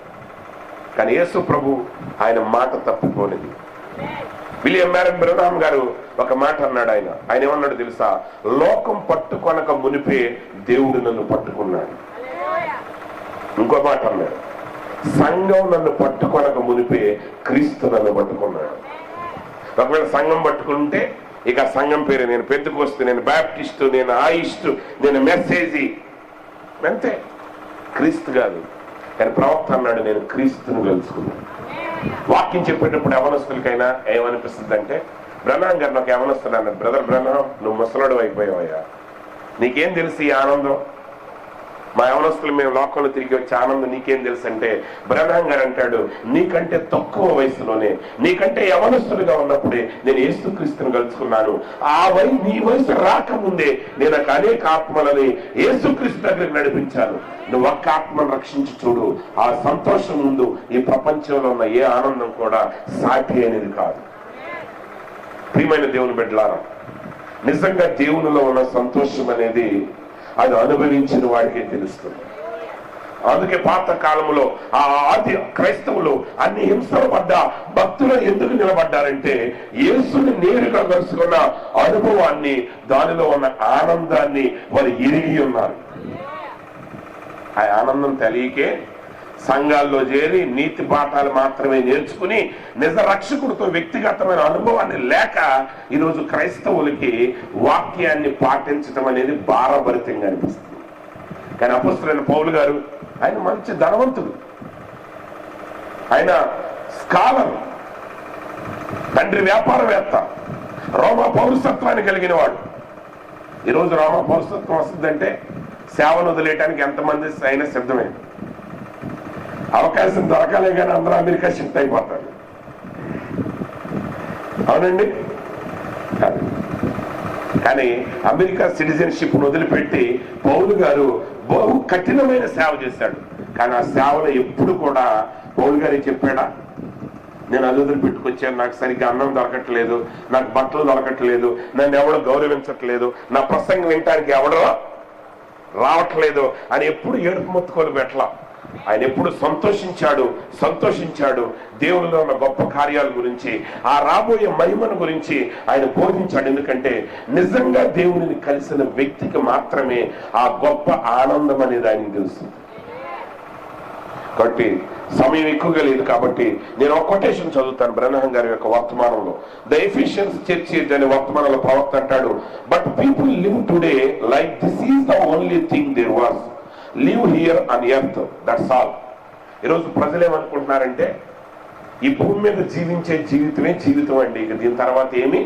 కానీ యేసు ప్రభు ఆయన మాట తప్పిపోలేదు. విలియం మ్యారన్ బ్రహ్నాం గారు ఒక మాట అన్నాడు. ఆయన ఏమన్నాడు తెలుసా? లోకం పట్టుకొనక మునిపే దేవుడు నన్ను పట్టుకున్నాడు. ఇంకో మాట అన్నాడు, సంఘం నన్ను పట్టుకొనక మునిపే క్రీస్తు నన్ను పట్టుకున్నాడు. ఒకవేళ సంఘం పట్టుకుంటే ఇక సంఘం పేరు నేను పెంతెకోస్తు, నేను బాప్టిస్టు, నేను ఆయిస్టు, నేను మెసేజీ, అంతే. క్రీస్తు కాదు. కానీ ప్రవక్త అన్నాడు, నేను క్రీస్తును కలుసుకున్నాను. వాక్యం చెప్పేటప్పుడు యవనస్తులకైనా ఏమనిపిస్తుంది అంటే, బ్రహ్నాం గారిని ఒక యవనస్తుడు అన్నాడు, బ్రదర్ బ్రహ్నాం నువ్వు ముసలోడు అయిపోయావయ్యా, నీకేం తెలుసు ఈ ఆనందం? మా యవనస్తులు మేము లోకంలో తిరిగి వచ్చే ఆనందం నీకేం తెలుసు అంటే, బ్రహ్నాం గారు అంటాడు, నీకంటే తక్కువ వయసులోనే, నీకంటే యవనస్తులుగా ఉన్నప్పుడే నేను యేసుక్రీస్తుని కలుసుకున్నాను. నీ వయసు రాకముందే నేను అనేక ఆత్మలని యేసుక్రీస్తు దగ్గరికి నడిపించాను. నువ్వు ఒక్క ఆత్మను రక్షించి చూడు, ఆ సంతోషం ముందు ఈ ప్రపంచంలో ఉన్న ఏ ఆనందం కూడా సాటి అనేది కాదు. ప్రియమైన దేవుని బిడ్డలారా, నిజంగా దేవునిలో ఉన్న సంతోషం అనేది అది అనుభవించిన వాడికే తెలుస్తుంది. అందుకే పాత కాలంలో ఆ ఆది క్రైస్తవులు అన్ని హింసలు పడ్డ భక్తులు ఎందుకు నిలబడ్డారంటే యేసుని నేరుగా కలుసుకున్న అనుభవాన్ని, దానిలో ఉన్న ఆనందాన్ని వారు ఎరిగి ఉన్నారు. ఆ ఆనందం తెలియకే సంఘాల్లో చేరి నీతి పాఠాలు మాత్రమే నేర్చుకుని నిజ రక్షకుడితో వ్యక్తిగతమైన అనుభవాన్ని లేక ఈరోజు క్రైస్తవులకి వాక్యాన్ని పాటించడం అనేది భారభరితంగా అనిపిస్తుంది. కానీ అపోస్తలుడైన పౌలు గారు ఆయన మంచి ధనవంతుడు, ఆయన స్కాలర్, తండ్రి వ్యాపారవేత్త, రోమా పౌరసత్వాన్ని కలిగిన వాడు. ఈరోజు రోమా పౌరసత్వం వస్తుందంటే సేవను వదిలేయడానికి ఎంతమంది అయినా సిద్ధమే. అవకాశం దొరకాలే కానీ అందరూ అమెరికా షిఫ్ట్ అయిపోతారు. అవునండి. కానీ అమెరికా సిటిజన్షిప్ వదిలిపెట్టి పౌలు గారు బహు కఠినమైన సేవ చేశాడు. కానీ ఆ సేవలో ఎప్పుడు కూడా పౌలు గారికి చెప్పాడా, నేను అది వదిలిపెట్టుకొచ్చాను, నాకు సరిగ్గా అన్నం దొరకట్లేదు, నాకు బట్టలు దొరకట్లేదు, నన్ను ఎవడో గౌరవించట్లేదు, నా ప్రసంగం వినటానికి ఎవడో రావట్లేదు అని ఎప్పుడు ఏడుపు మొత్తుకొని పెట్టలా. ఆయన ఎప్పుడు సంతోషించాడు దేవునిలో ఉన్న గొప్ప కార్యాల గురించి, ఆ రాబోయే మహిమను గురించి ఆయన బోధించాడు. ఎందుకంటే నిజంగా దేవునిని కలిసిన వ్యక్తికి మాత్రమే ఆ గొప్ప ఆనందం అనేది ఆయనకు తెలుస్తుంది. కాబట్టి సమయం ఎక్కువగా లేదు కాబట్టి నేను ఒక కొటేషన్ చదువుతాను బ్రహ్మం గారి యొక్క వర్తమానంలో. ద ఎఫిషియన్స్ చర్చ్ అనే వర్తమానంలో ప్రవక్త అంటాడు, but people live today like this is the only thing there was, live here on earth, that's all. ఈరోజు ప్రజలు ఏమనుకుంటున్నారంటే ఈ భూమి మీద జీవించే జీవితమే జీవితం అండి, ఇక దీని తర్వాత ఏమీ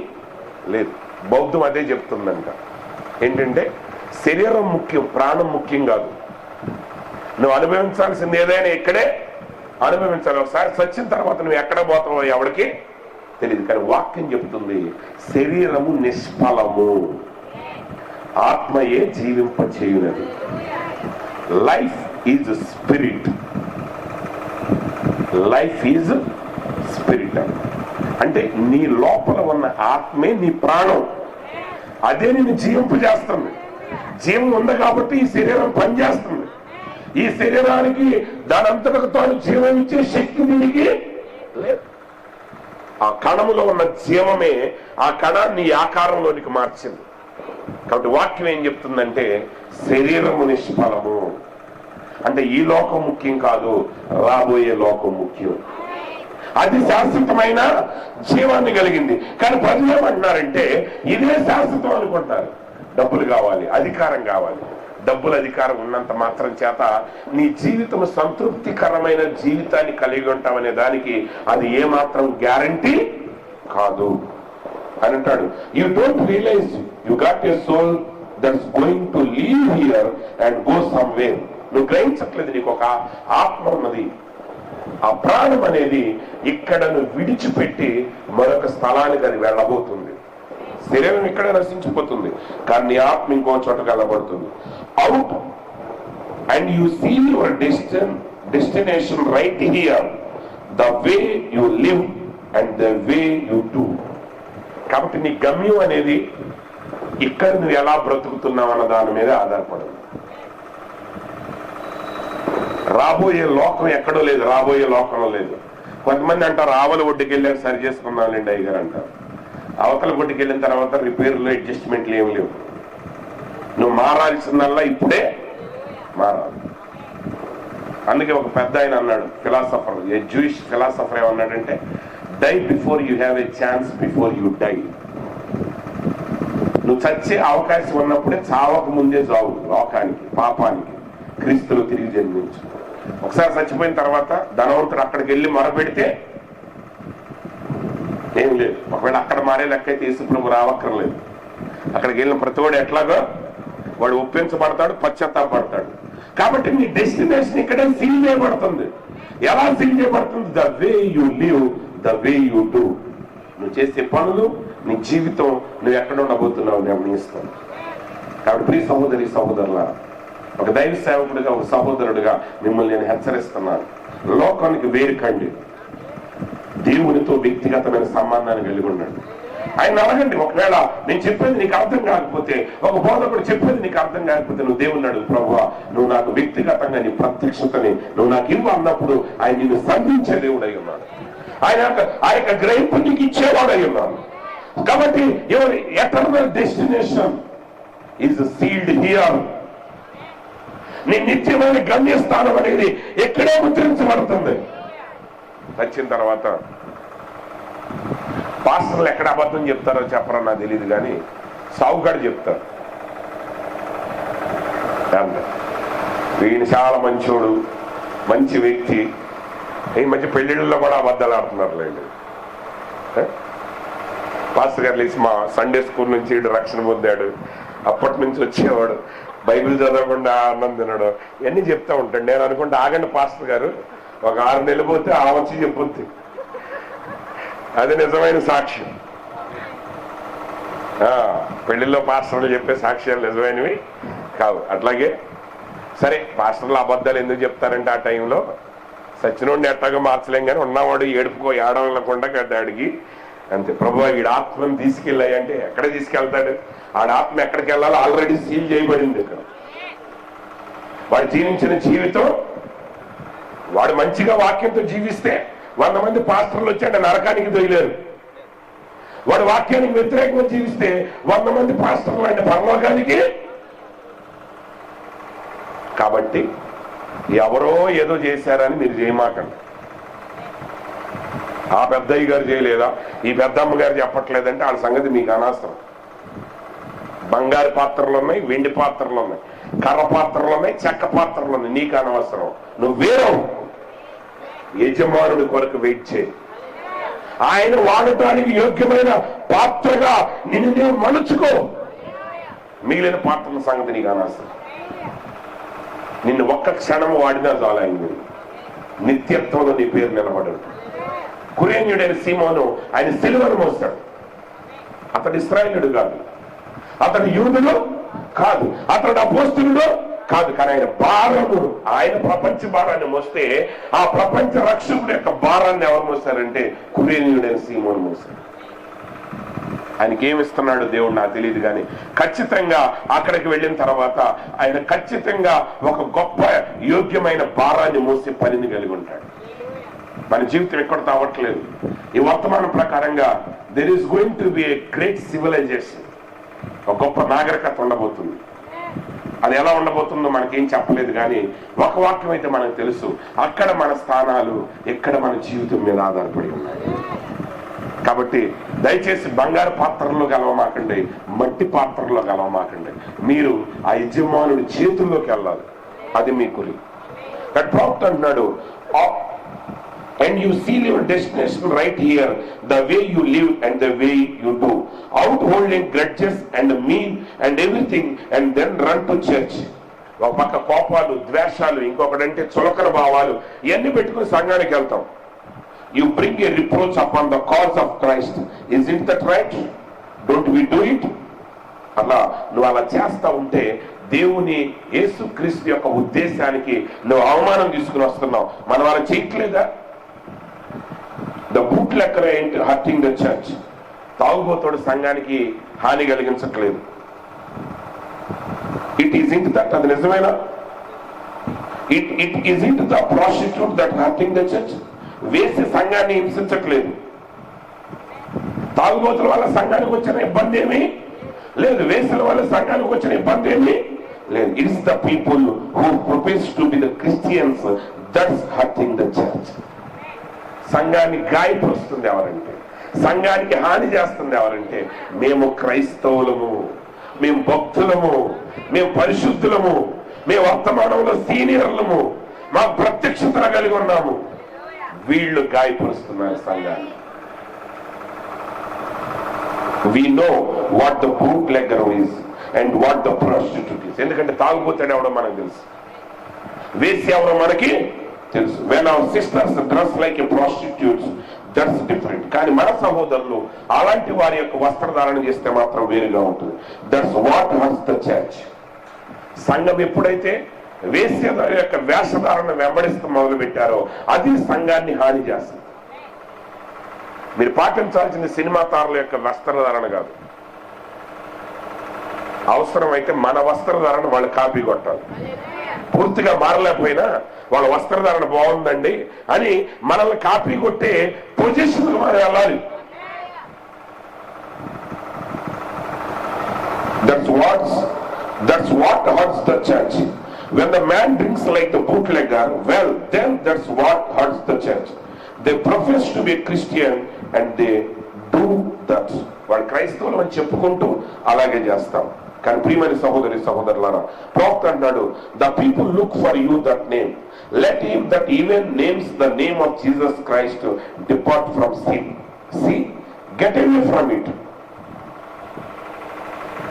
లేదు. బౌద్ధం అదే చెప్తుందంట. ఏంటంటే శరీరం ముఖ్యం, ప్రాణం ముఖ్యం కాదు. నువ్వు అనుభవించాల్సింది ఏదైనా ఇక్కడే అనుభవించాలి. ఒకసారి చచ్చిన తర్వాత నువ్వు ఎక్కడ పోతావో ఎవరికి తెలియదు. కానీ వాక్యం చెప్తుంది శరీరము నిష్ఫలము, ఆత్మయే జీవింప చేయునది. Life is spirit, life is spirit అంటే నీ లోపల ఉన్న ఆత్మే నీ ప్రాణం, అదే నిన్ను జీవింపు చేస్తుంది. జీవం ఉంది కాబట్టి ఈ శరీరం పనిచేస్తుంది. ఈ శరీరానికి దానంతటకు తాను జీవం ఇచ్చే శక్తి దీనికి లేదు. ఆ కణములో ఉన్న జీవమే ఆ కణాన్ని ఆకారంలోనికి మార్చింది. కాబట్టి వాక్యం ఏం చెప్తుందంటే శరీరము నిష్ఫలము అంటే ఈ లోకం ముఖ్యం కాదు, రాబోయే లోకం ముఖ్యం. అది శాశ్వతమైన జీవాన్ని కలిగింది. కానీ ప్రజలు ఏమంటున్నారంటే ఇదే శాశ్వతం అనుకుంటారు. డబ్బులు కావాలి, అధికారం కావాలి. డబ్బులు అధికారం ఉన్నంత మాత్రం చేత నీ జీవితం సంతృప్తికరమైన జీవితాన్ని కలిగి ఉంటామనే దానికి అది ఏమాత్రం గ్యారంటీ కాదు అని అంటాడు. You don't realize you got a soul that's going to leave here and go somewhere. నువ్వు గ్రహించట్లేదు, నీకు ఒక ఆత్మ ఉన్నది. ఆ ప్రాణం అనేది ఇక్కడ నువ్వు విడిచిపెట్టి మరొక స్థలానికి అది వెళ్ళబోతుంది. శరీరం ఇక్కడ నశించిపోతుంది, కానీ నీ ఆత్మ ఇంకో చోట వెళ్ళబడుతుంది. Out and you see your destination right here, the way you live and the way you do. కాబట్టి నీ గమ్యం అనేది ఇక్కడ నువ్వు ఎలా బ్రతుకుతున్నావు అన్న దాని మీద ఆధారపడదు. రాబోయే లోకం ఎక్కడో లేదు, రాబోయే లోకంలో లేదు. కొంతమంది అంటారు ఆవల ఒడ్డుకి వెళ్ళాక సరి చేసుకున్నాంలేండి అయ్యగారు అంటారు. అవతల ఒడ్డుకి వెళ్ళిన తర్వాత రిపేర్లు అడ్జస్ట్మెంట్లు ఏమి లేవు. నువ్వు మారాల్సిందల్లా ఇప్పుడే మారాలి. అందుకే ఒక పెద్ద ఆయన అన్నాడు, ఫిలాసఫర్, ఏ జూయిష్ ఫిలాసఫర్ ఏమన్నాడంటే die before you have a chance before you die. నువ్వు చచ్చే అవకాశం ఉన్నప్పుడే చావక ముందే చావు. లోకానికి, పాపానికి, క్రీస్తులు తిరిగి జన్మించు. ఒకసారి చచ్చిపోయిన తర్వాత ధనవంతుడు అక్కడికి వెళ్ళి మొరపెడితే ఏం లేదు. ఒకవేళ అక్కడ మారే లెక్క అయితే యేసుప్రభు రావక్కర్లేదు. అక్కడికి వెళ్ళిన ప్రతివాడు ఎట్లాగో వాడు ఒప్పించబడతాడు, పశ్చాత్తాపడతాడు. కాబట్టి నీ డెస్టినేషన్ ఇక్కడే సీల్ చేయబడుతుంది. ఎలా సీల్ చేయబడుతుంది? The way you live, the way you do. నువ్వు చేసే పనులు, నీ జీవితం, నువ్వు ఎక్కడ ఉండబోతున్నావు నిర్ణయిస్తావు. కాబట్టి ప్రియ సహోదరి సహోదరులా, ఒక దైవ సేవకుడిగా, ఒక సహోదరుడిగా మిమ్మల్ని నేను హెచ్చరిస్తున్నాను. లోకానికి వేరుకండి, దేవునితో వ్యక్తిగతమైన సంబంధాన్ని కలిగి ఉండండి. ఆయన అడగండి. ఒకవేళ నేను చెప్పేది నీకు అర్థం కాకపోతే, ఒక బోధకుడు చెప్పేది నీకు అర్థం కాకపోతే నువ్వు దేవుని అడుగు, ప్రభువా నువ్వు నాకు వ్యక్తిగతంగా నీ ప్రత్యక్షతని నువ్వు నాకు ఇవ్వు అన్నప్పుడు ఆయన నిన్ను సంధించే దేవుడు అయి ఉన్నాడు. ఆ యొక్క గ్రహింపు నీకు ఇచ్చేవాడు అయి ఉన్నాడు. కాబట్టి your eternal destination is sealed here. నీ నిత్యమైన గమ్యస్థానం అనేది ఎక్కడే ముద్రించబడుతుంది. వచ్చిన తర్వాత పాస్టర్లు ఎక్కడ అబద్ధం చెప్తారో చెప్పరో నాకు తెలియదు, కానీ సావుగాడు చెప్తారు. వీడిని చాలా మంచోడు, మంచి వ్యక్తి. ఈ మధ్య పెళ్లిళ్ళలో కూడా అబద్ధాలు ఆడుతున్నారు లేండి. పాస్టర్ గారు లేచి మా సండే స్కూల్ నుంచి రక్షణ పొందాడు, అప్పటి నుంచి వచ్చేవాడు, బైబిల్ చదవకుండా అన్నం తినడు, ఇవన్నీ చెప్తా ఉంటాడు. నేను అనుకుంటే ఆగండి పాస్టర్ గారు, ఒక 6 నెలలు పోతే ఆ వచ్చి చెప్పొద్దు. అది నిజమైన సాక్ష్యం. పెళ్లిలో పాస్టర్లు చెప్పే సాక్ష్యాలు నిజమైనవి కావు. అట్లాగే సరే పాస్టర్లు అబద్ధాలు ఎందుకు చెప్తారంటే ఆ టైంలో సచ్చినోడిని ఎట్టాగా మార్చలేం కానీ ఉన్నవాడు ఏడుపుకో ఏడవకుండా అడిగి అంతే. ప్రభు వీడి ఆత్మను తీసుకెళ్ళాయి అంటే ఎక్కడ తీసుకెళ్తాడు? ఆడ ఆత్మ ఎక్కడికి వెళ్ళాలో ఆల్రెడీ సీల్ చేయబడింది. ఇక్కడ వాడు జీవించిన జీవితం, వాడు మంచిగా వాక్యంతో జీవిస్తే 100 మంది పాస్టర్లు వచ్చి నరకానికి దొయలేరు. వాడు వాక్యానికి వ్యతిరేకంగా జీవిస్తే 100 మంది పాస్టర్లు అంటే పరలోకానికి. కాబట్టి ఎవరో ఏదో చేశారని మీరు చేయమాకండి. ఆ పెద్దయ్య గారు చేయలేదా, ఈ పెద్దమ్మ గారు చెప్పట్లేదంటే వాళ్ళ సంగతి మీకు అనవసరం. బంగారు పాత్రలు ఉన్నాయి, వెండి పాత్రలు ఉన్నాయి, కర్ర పాత్రలు ఉన్నాయి, చెక్క పాత్రలు ఉన్నాయి. నీకు అనవసరం. నువ్వు వేరే యజమానుడి కొరకు వెయిట్ చేయి. ఆయన వాడటానికి యోగ్యమైన పాత్రగా నిన్ను మలుచుకో. మిగిలిన పాత్రల సంగతి నీకు అనవసరం. నిన్ను ఒక్క క్షణము వాడినా చాలా అయింది. నిత్యత్వంలో నీ పేరు నిలబడదు. కురేన్యుడైన సీమోను ఆయన సిలువను మోస్తాడు. అతడు ఇశ్రాయేలుడు కాదు, అతడు యూదుడు కాదు, అతడు అపోస్తలుడు కాదు. కానీ ఆయన భారము, ఆయన ప్రపంచ భారాన్ని మోస్తే ఆ ప్రపంచ రక్షకుడు యొక్క భారాన్ని ఎవరు మోస్తారంటే కురేన్యుడైన సీమోను మోస్తాడు. ఆయనకి ఏమిస్తున్నాడు దేవుడు నాకు తెలియదు, కానీ ఖచ్చితంగా అక్కడికి వెళ్ళిన తర్వాత ఆయన ఖచ్చితంగా ఒక గొప్ప యోగ్యమైన భారాన్ని మోసే పనిని కలిగి ఉంటాడు. మన జీవితం ఎక్కడ అవ్వట్లేదు. ఈ వర్తమానం ప్రకారంగా there is going to be a great civilization. ఒక గొప్ప నాగరికత ఉండబోతుంది. అది ఎలా ఉండబోతుందో మనకేం చెప్పలేదు, కానీ ఒక వాక్యం అయితే మనకు తెలుసు. అక్కడ మన స్థానాలు, ఎక్కడ మన జీవితం మీద ఆధారపడి ఉన్నాయి. కాబట్టి దయచేసి బంగారు పాత్రల్లో గెలవమాకండి, మట్టి పాత్రలో గెలవమాకండి. మీరు ఆ యజమానుడి చేతుల్లోకి వెళ్ళాలి. అది మీ గురి. ప్రాఫెట్ అంటున్నాడు, and you seal your destination right here, the way you live and the way you do, out holding grudges and mean and everything, and then run to church. ఒక పక్క కోపాలు, ద్వేషాలు, ఇంకొకటంటే చులకన భావాలు, ఇవన్నీ పెట్టుకుని సంఘానికి వెళ్తాం. You bring a reproach upon the cause of Christ. Isn't that right? Don't we do it? అలా నువ్వు అలా చేస్తా ఉంటే దేవుని యేసుక్రీస్తు యొక్క ఉద్దేశానికి నువ్వు అవమానం తీసుకుని వస్తున్నావు. మనం అలా చేయట్లేదా? The bootlegger ain't hurting the church. తాగుబోతోడు సంఘానికి హాని కలిగించట్లేదు. It isn't that, అది నిజమేనా? It isn't the prostitute that hurting the church. వేసి సంఘాన్ని హింసించట్లేదు. తాగుబోతుల వల్ల సంఘానికి వచ్చిన ఇబ్బంది ఏమీ లేదు, వేసిన వల్ల సంఘానికి వచ్చిన ఇబ్బంది ఏమీ లేదు. It's the people who profess to be the Christians that's hurting the church. సంఘాన్ని గాయపరుస్తుంది ఎవరంటే, సంఘానికి హాని చేస్తుంది ఎవరంటే, మేము క్రైస్తవులము, మేము భక్తులము, మేము పరిశుద్ధులము, మేము వర్తమానంలో సీనియర్లము, మాకు ప్రత్యక్షత కలిగి ఉన్నాము. వీళ్ళు గాయపరుస్తున్నారు సంఘాన్ని. We know what the bootlegger is and what the prostitute is. ఎందుకంటే తాగుబోతాడు ఎవడో మనకు తెలుసు, వేసి ఎవరో మనకి తెలుసు. When our sisters dress like a prostitutes, that's different. కానీ మన సహోదరులు అలాంటి వారి యొక్క వస్త్రధారణ చేస్తే మాత్రం వేరుగా ఉంటుంది. That's what hurts the church. సంఘం ఎప్పుడైతే వేశ్య యొక్క వేషధారణ వెంబడిస్తూ మొదలు పెట్టారో అది సంఘాన్ని హాని చేస్తుంది. మీరు పాటించాల్సిన సినిమా తారల యొక్క వస్త్రధారణ కాదు. అవసరమైతే మన వస్త్రధారణ వాళ్ళు కాపీ కొట్టాలి. పూర్తిగా మారలేకపోయినా వాళ్ళ వస్త్రధారణ బాగుందండి అని మనల్ని కాపీ కొట్టే పొజిషన్ మనం వెళ్ళాలి. That's what hurts the church. When the man drinks like the bootlegger, well, then that's what hurts the church. They profess to be a Christian and they do that. వాళ్ళు క్రైస్తవులు అని చెప్పుకుంటూ అలాగే చేస్తాం. కానీ ప్రియమైన సహోదరి సహోదరులారా, ప్రవక్త అంటాడు, the people look for you that name. Let him that even names the name of Jesus Christ depart from sin. See, get away from it.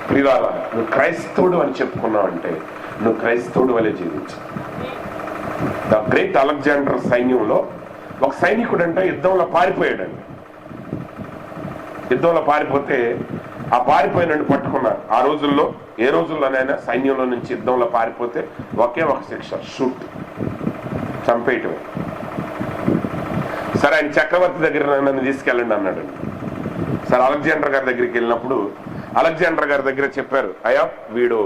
ప్రియులారా, నువ్వు క్రైస్తవుడు అని చెప్పుకున్నావు అంటే నువ్వు క్రైస్తవుడు వలె జీవించు. ద గ్రేట్ అలెగ్జాండర్ సైన్యంలో ఒక సైనికుడు అంటే యుద్ధంలో పారిపోయాడండి. యుద్ధంలో పారిపోతే ఆ పారిపోయినట్టు పట్టుకున్నారు. ఆ రోజుల్లో ఏ రోజుల్లోనైనా సైన్యంలో నుంచి యుద్ధంలో పారిపోతే ఒకే ఒక శిక్ష, షూట్, చంపేయటం. సరే ఆయన చక్రవర్తి దగ్గర నన్ను తీసుకెళ్ళండి అన్నాడు. సరే అలెగ్జాండర్ గారి దగ్గరికి వెళ్ళినప్పుడు అలెగ్జాండర్ గారి దగ్గర చెప్పారు, అయ్యా వీడు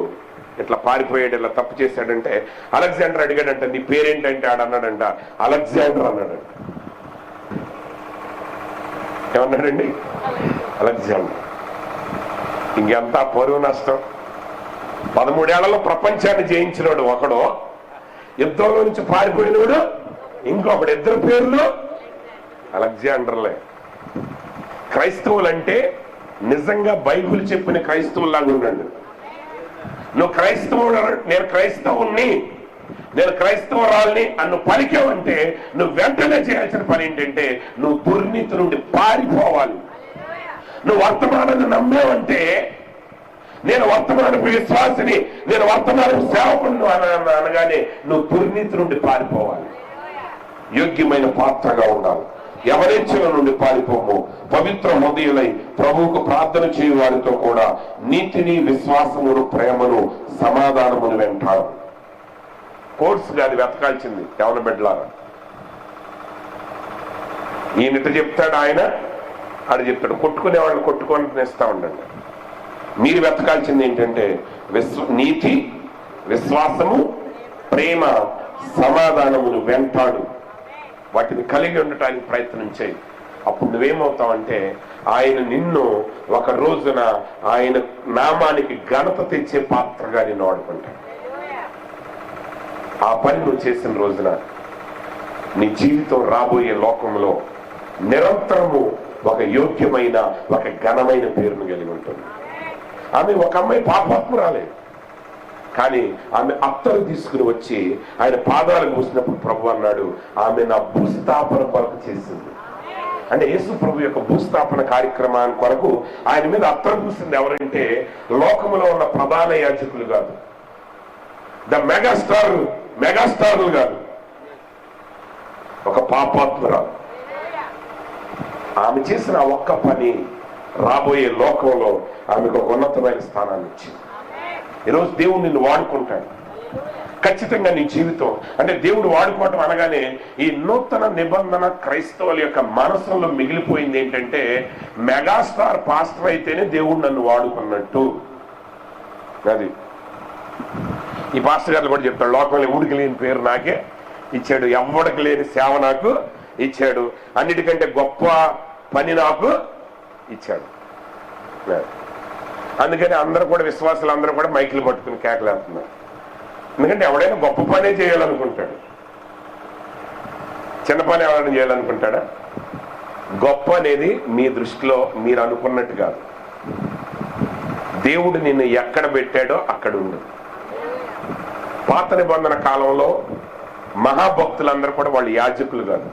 ఇట్లా పారిపోయాడు, ఇట్లా తప్పు చేశాడంటే అలెగ్జాండర్ అడిగాడంట, నీ పేరేంటంటే ఆడన్నాడంట అలెగ్జాండర్ అన్నాడంట. ఏమన్నాడండి? అలెగ్జాండర్. ఇంకెంత పరువు నష్టం. 13 ఏళ్లలో ప్రపంచాన్ని జయించినోడు ఒకడు, యుద్ధంలో నుంచి పారిపోయినోడు ఇంకొకడు, ఇద్దరు పేర్లు అలెగ్జాండర్లే. క్రైస్తవులంటే నిజంగా బైబిల్ చెప్పిన క్రైస్తవులాగా ఉండండి. నువ్వు క్రైస్తవుడు, నేను క్రైస్తవుణ్ణి, నేను క్రైస్తవురాల్ని అన్ను పలికేవంటే నువ్వు వెంటనే చేయాల్సిన పని ఏంటంటే నువ్వు దుర్నీతి నుండి పారిపోవాలి. నువ్వు వర్తమానాన్ని నమ్మేవంటే నేను వర్తమానపు విశ్వాసిని, నేను వర్తమానపు సేవకుడు అనగానే నువ్వు దుర్నీతి నుండి పారిపోవాలి. యోగ్యమైన పాత్రగా ఉండాలి. ఎవరేచ్ఛల నుండి పారిపోము. పవిత్ర హృదయులై ప్రభువుకు ప్రార్థన చేయు వారితో కూడా నీతిని, విశ్వాసమును, ప్రేమను, సమాధానమును వెంటాడు. కోర్స్ గాది వెతకాల్సింది యవన బిడ్డలారా. ఈయనట చెప్తాడు ఆయన, ఆడు చెప్తాడు. కొట్టుకునే వాళ్ళని కొట్టుకొని ఇస్తా ఉండండి. మీరు వెతకాల్సింది ఏంటంటే నీతి, విశ్వాసము, ప్రేమ, సమాధానమును వెంటాడు. వాటిని కలిగి ఉండటానికి ప్రయత్నం చేయి. అప్పుడు నువ్వేమవుతావంటే ఆయన నిన్ను ఒక రోజున ఆయన నామానికి ఘనత తెచ్చే పాత్రగా నిన్ను వాడుకుంటాడు. ఆ పని నువ్వు చేసిన రోజున నీ జీవితం రాబోయే లోకంలో నిరంతరము ఒక యోగ్యమైన, ఒక ఘనమైన పేరును కలిగి ఉంటుంది. ఆమె ఒక అమ్మాయి పాపాత్మురాలేదు, కానీ ఆమె అత్తరు తీసుకుని వచ్చి ఆయన పాదాలు మూసినప్పుడు ప్రభు అన్నాడు, ఆమె నా భూస్థాపన కొరకు చేసింది. అంటే యేసు ప్రభు యొక్క భూస్థాపన కార్యక్రమాన్ని కొరకు ఆయన మీద అత్తరు పూసింది ఎవరంటే లోకములో ఉన్న ప్రధాన యాజకులు కాదు, మెగాస్టార్లు కాదు, ఒక పాపాత్మురాలు. ఆమె చేసిన ఒక్క పని రాబోయే లోకంలో ఆమెకు ఒక ఉన్నతమైన స్థానాన్ని ఇచ్చింది. ఈరోజు దేవుడు నిన్ను వాడుకుంటాడు ఖచ్చితంగా. నీ జీవితం అంటే దేవుడు వాడుకోవటం అనగానే ఈ నూతన నిబంధన క్రైస్తవుల యొక్క మనసులో మిగిలిపోయింది ఏంటంటే మెగాస్టార్ పాస్టర్ అయితేనే దేవుడు నన్ను వాడుకున్నట్టు. అది ఈ పాస్టర్ గారు కూడా చెప్తాడు, లోకంలో ఊడికి లేని పేరు నాకే ఇచ్చాడు, ఎవ్వడికి లేని సేవ నాకు ఇచ్చాడు, అన్నిటికంటే గొప్ప పని నాకు ఇచ్చాడు. అందుకని అందరూ కూడా విశ్వాసులు అందరూ కూడా మైకులు పట్టుకుని కేకలేస్తున్నారు. ఎందుకంటే ఎవడైనా గొప్ప పనే చేయాలనుకుంటాడు, చిన్న పని ఎవరైనా చేయాలనుకుంటాడా? గొప్ప అనేది మీ దృష్టిలో మీరు అనుకున్నట్టు కాదు. దేవుడు నిన్ను ఎక్కడ పెట్టాడో అక్కడ ఉండు. పాత నిబంధన కాలంలో మహాభక్తులందరూ కూడా వాళ్ళు యాజకులు కాదు,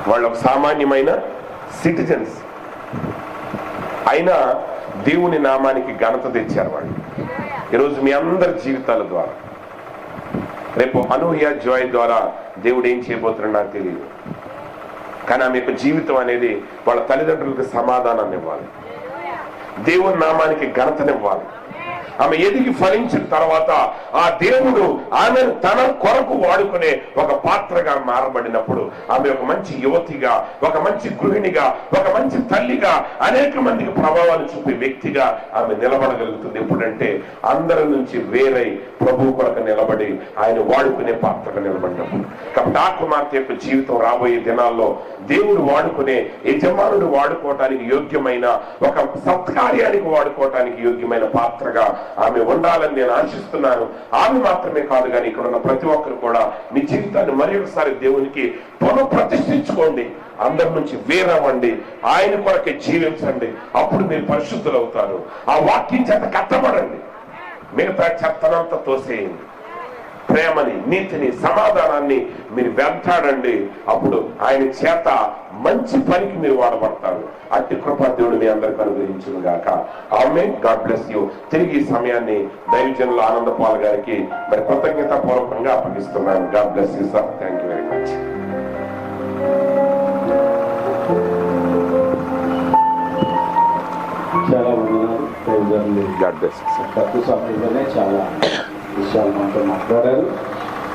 వాళ్ళు ఒక సామాన్యమైన సిటిజన్స్. అయినా దేవుని నామానికి ఘనత తెచ్చారు వాళ్ళు. ఈరోజు మీ అందరి జీవితాల ద్వారా రేపు అనూహ్య జాయ్ ద్వారా దేవుడు ఏం చేయబోతున్నాడు నాకు తెలియదు, కానీ ఆమె యొక్క జీవితం అనేది వాళ్ళ తల్లిదండ్రులకు సమాధానాన్ని ఇవ్వాలి, దేవుని నామానికి ఘనతనివ్వాలి. ఆమె ఎదిగి ఫలించిన తర్వాత ఆ దేవుడు ఆమెను తన కొరకు వాడుకునే ఒక పాత్రగా మారబడినప్పుడు ఆమె ఒక మంచి యువతిగా, ఒక మంచి గృహిణిగా, ఒక మంచి తల్లిగా, అనేక మందికి ప్రభావాలు చూపే వ్యక్తిగా ఆమె నిలబడగలుగుతుంది. ఎప్పుడంటే అందరి నుంచి వేరై ప్రభు కొరకు నిలబడి ఆయన వాడుకునే పాత్రగా నిలబడినప్పుడు. కాబట్టి ఆ కుమార్తె యొక్క జీవితం రాబోయే దినాల్లో దేవుడు వాడుకునే, యజమానుడు వాడుకోవటానికి యోగ్యమైన, ఒక సత్కార్యానికి వాడుకోవటానికి యోగ్యమైన పాత్రగా ఆమె ఉండాలని నేను ఆశిస్తున్నాను. ఆమె మాత్రమే కాదు కానీ ఇక్కడ ఉన్న ప్రతి ఒక్కరు కూడా మీ జీవితాన్ని మరి ఒకసారి దేవునికి పునఃప్రతిష్ఠించుకోండి. అందరి నుంచి వేరవ్వండి, ఆయన కొరకే జీవించండి. అప్పుడు మీరు పరిశుద్ధులు అవుతారు. ఆ వాక్యం చేత కట్టబడండి, మిగతా చెత్తనంతా తోసేయండి. ప్రేమని, నీతిని, సమాధానాన్ని మీరు వెంటాడండి. అప్పుడు ఆయన చేత మంచి పనికి మీరు వాడబడతారు. అట్టి కృపా దేవుడు మీ అందరికి అనుగ్రహించును గాక. ఆమేన్. God bless you. తిరిగి ఈ సమయాన్ని దైవజనుల ఆనందపాల్ గారికి మరి కృతజ్ఞత పూర్వకంగా అప్పగిస్తున్నాను. God bless you sir. Thank you very much.
చాలా వందనాలు.
God bless you sir.
తక్కువ సమయంలోనే చాలా విషయాలు మనతో మాట్లాడారు.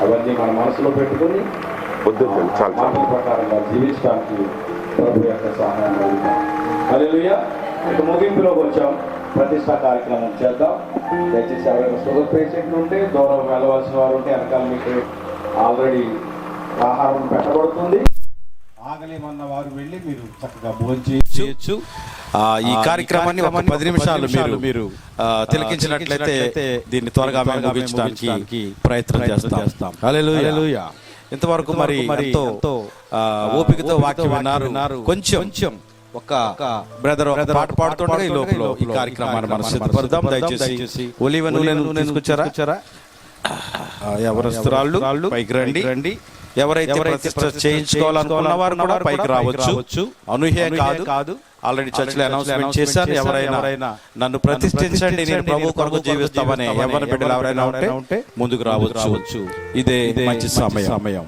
అవన్నీ మన మనసులో పెట్టుకుని
వద్దండి, చాలు
మాటల ప్రకారంగా జీవించడానికి ప్రభు యొక్క సహాయం అడుగుతాం. హల్లెలూయా. ఇక ముగింపులోకి వచ్చాం. ప్రతిష్ఠా కార్యక్రమం చేద్దాం. దయచేసి ఎవరైనా షుగర్ పేషెంట్లు ఉంటే, దూరం వెళ్ళవలసిన వారు ఉంటే వెనకాల మీకు ఆల్రెడీ ఆహారం పెట్టబడుతుంది. ఆగలేమన్న వారు వెళ్ళి మీరు చక్కగా భోజనం చేయొచ్చు.
ఈ కార్యక్రమాన్ని ఒక 10 నిమిషాలు మీరు తిలకించినట్లయితే దీన్ని త్వరగా ముగించడానికి ప్రయత్నం చేస్తాం. హల్లెలూయా. ఇంతవరకు మరి ఎంతో ఓపికతో వాక్యం విన్నారు. కొంచెం ఒక బ్రదర్ ఒక పాట పాడుతుండగా ఈ లోపల ఈ కార్యక్రమాన్ని మనం సిద్ధపడదాం. దయచేసి ఒలివ నూనెను తీసుకొచ్చారా? ఎవరస్తురాళ్ళు పైకి రండి. ఎవరైతే ప్రతిష్ఠ చేయించుకోవాలనుకున్న వారు కూడా పైకి రావచ్చు. అనూహ్య కాదు, ఆల్రెడీ చర్చిలో అనౌన్స్మెంట్ చేశారు. ఎవరైనా నన్ను ప్రతిష్ఠించండి, నేను ప్రభు కొరకు జీవిస్తామని ఎవరి బిడ్డలు ఎవరైనా ఉంటే ముందుకు రావచ్చు. ఇదే మంచి సమయం.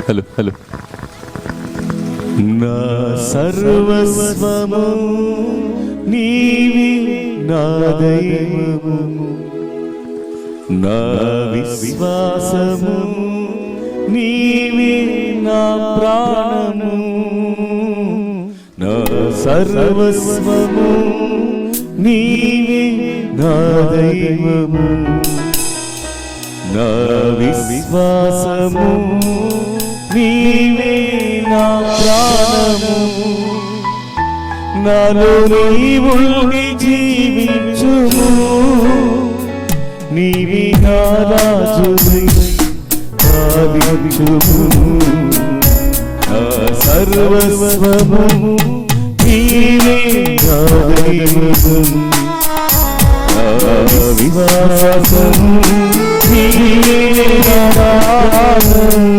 హలో హలో నా సర్వస్వము నీవే, నా దైవము, నా విశ్వాసము నీవే, నా ప్రాణము, నా సర్వస్వము నీవే, నా దైవము, నా విశ్వాసము నీవే, నా ప్రాణము, నాలో నీవుండి జీవించుము, నీవే నా రాజువై పాలించుము, నా సర్వస్వము నీవే, నా దైవము, నా విశ్వాసము నీవే, నా ప్రాణము.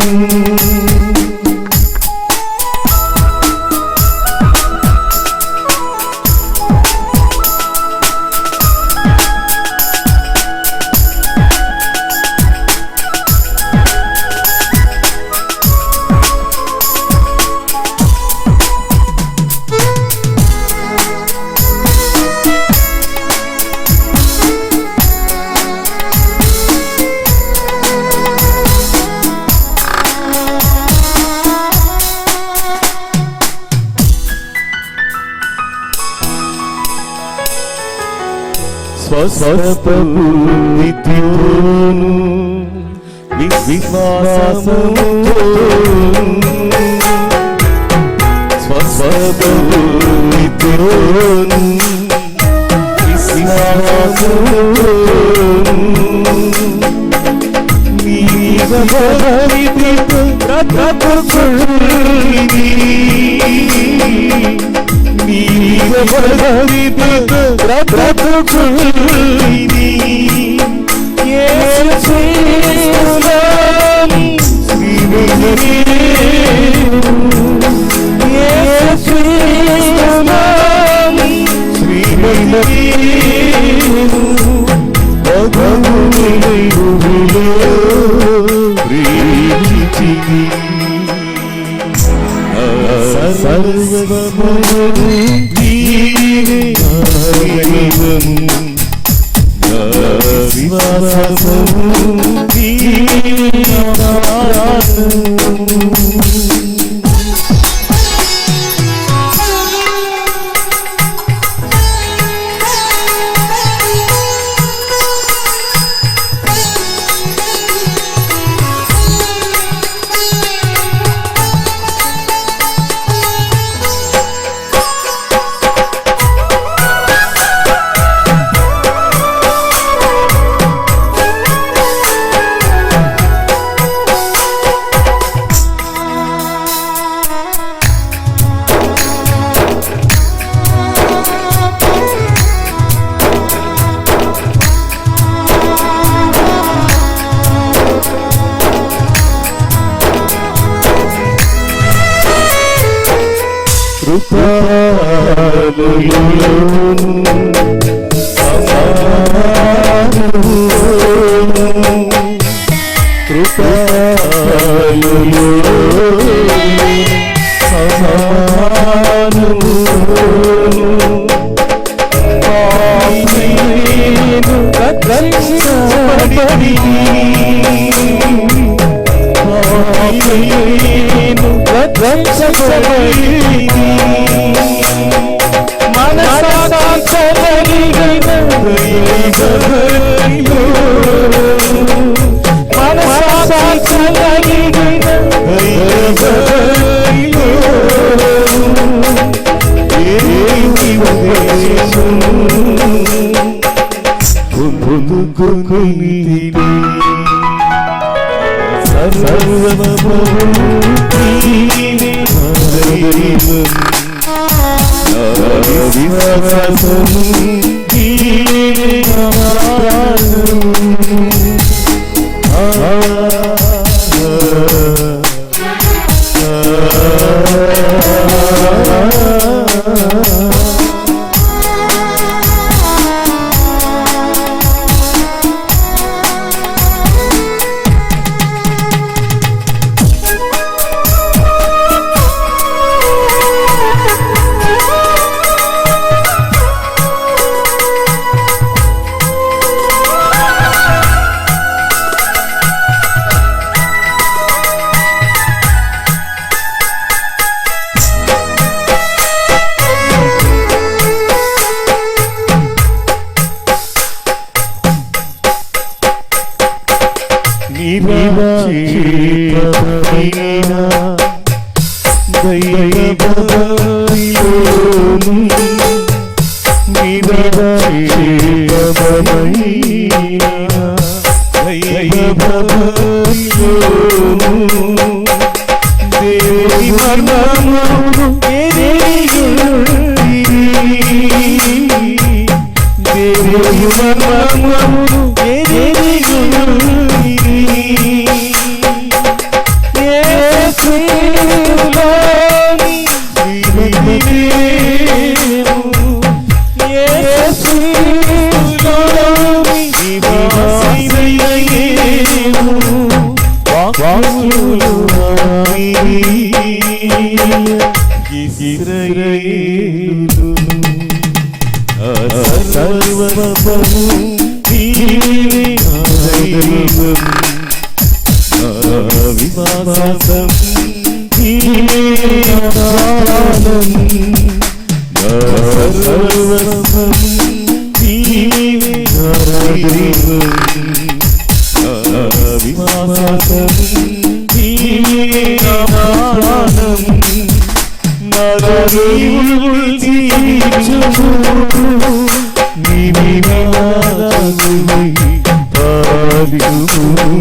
స్వస్థతము నిత్యోను విశ్వాసముతో, స్వస్థతము నిత్యోను విశ్వాసముతో, నీవమరితితో బ్రతుకుచుండి, నీవమరితితో బ్రతుకుచుండి, యేసు నామమున శ్రీవేణు, యేసు నామమున శ్రీవేణు, భగవంతునిలో ప్రీతిని సర్వము నీవే, దైవము, నా విశ్వాసము నీవే, నా ప్రాణము. కృపాలులోను కృపాలుడు సమానుడు పాపినేను రక్షించబడి పాపినేను రక్షించబడి మనసాక్షి కలిగిన దైవభక్తిలో మనసాక్షి కలిగిన దైవభక్తిలో దేవుని ఉపదేశము పొందుకొనితిని సర్వము నీవే దైవం విశ్వాసము నీవే ఆధారము నిరాశీపైనా దైవభక్తిలోను నిరాశీపమైనా దైవభక్తిలోను దేవుని మర్మమును ఎరిగియుండి దేవుని మర్మమును ఎరిగియుండి యేసులోని జీవమేము యేసులోని జీవమేము వాక్కులు ఇశ్రాయేలు సర్వము నీవే దైవం విశ్వాసం నీవే ఆధారం సర్వము నీవే దైవం విశ్వాసం నీవే ఆధారం నరనీవుల్ జీవించుము నీవే నాదాగువై పాలించుము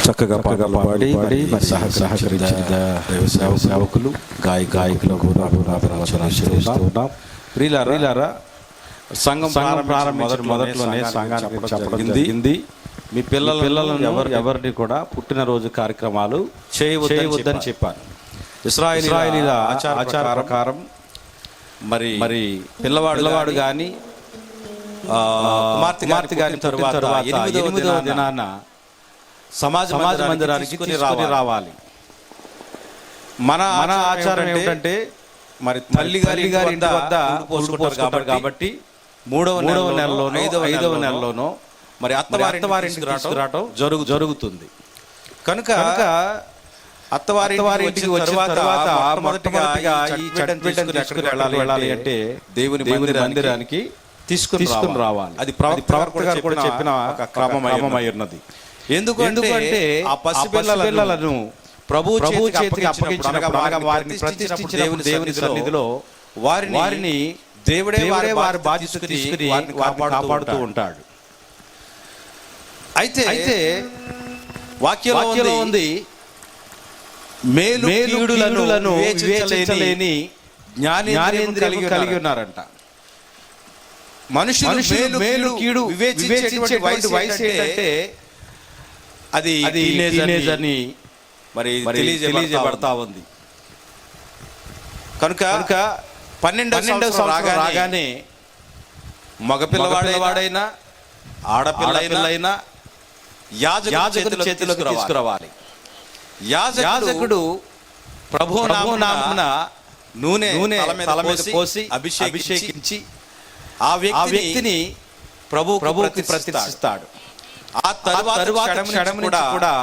చక్కగా పాటలు పాడి మరి సహకరించిన దైవ సేవకులు గాయకులకు ప్రియులారా సంఘం మొదట్లోనే సంఘానికి చెప్పడం జరిగింది. మీ పిల్లలను ఎవరిని కూడా పుట్టినరోజు కార్యక్రమాలు చేయవద్దని చెప్పారు. ఇశ్రాయేలీల ఆచార ప్రకారం మరి పిల్లవాడు కానీ కుమార్తె గాని తరువాత 8వ దినాన సమాజ మందిరానికి రావాలి. మన ఆచారం ఏంటంటే మరి తల్లి గారి ఇంటి వద్ద పోసుకుంటారు కాబట్టి 3వ నెలలోనో 5వ నెలలోనో మరి అత్తవారింటికి రావటం జరుగుతుంది. కనుక అత్తవారింటికి వచ్చిన తర్వాత మొదటిగా ఈ చట్బిడ్డను తీసుకుని వెళ్ళాలి అంటే దేవుని మందిరానికి తీసుకుని రావాలి. అది ప్రవక్త గారు కూడా చెప్పిన క్రమమై ఉన్నది. ఎందుకంటే ఆ పసిపిల్లలను ప్రభు చేతికి అప్పగించినప్పుడు వారిని ప్రతిష్ఠించిన దేవుని సన్నిధిలో వారిని దేవుడే వారి బాధ్యత తీసుకుని వారిని కాపాడుతూ ఉంటాడు. అయితే వాక్యంలో ఉంది, మేలు కీడులను వివేచించలేని జ్ఞానేంద్రియం కలిగి ఉన్నారంట. మనుషులు మేలు కీడు వివేచించే వయసు ఏంటంటే అది టీనేజ్ అని మరి తెలియజేయబడతా ఉంది. కనుక 12వ సంవత్సరం రాగానే మగపిల్లవాడైనా ఆడపిల్లైనా యాజకుడు చేతిలోకి తీసుకురావాలి. యాజకుడు ప్రభు నామమున నూనె తల మీద పోసి అభిషేకించి ఆ వ్యక్తిని ప్రభువుకి ప్రతిష్ఠిస్తాడు. ఆ తరువాత క్షణం నుంచి కూడా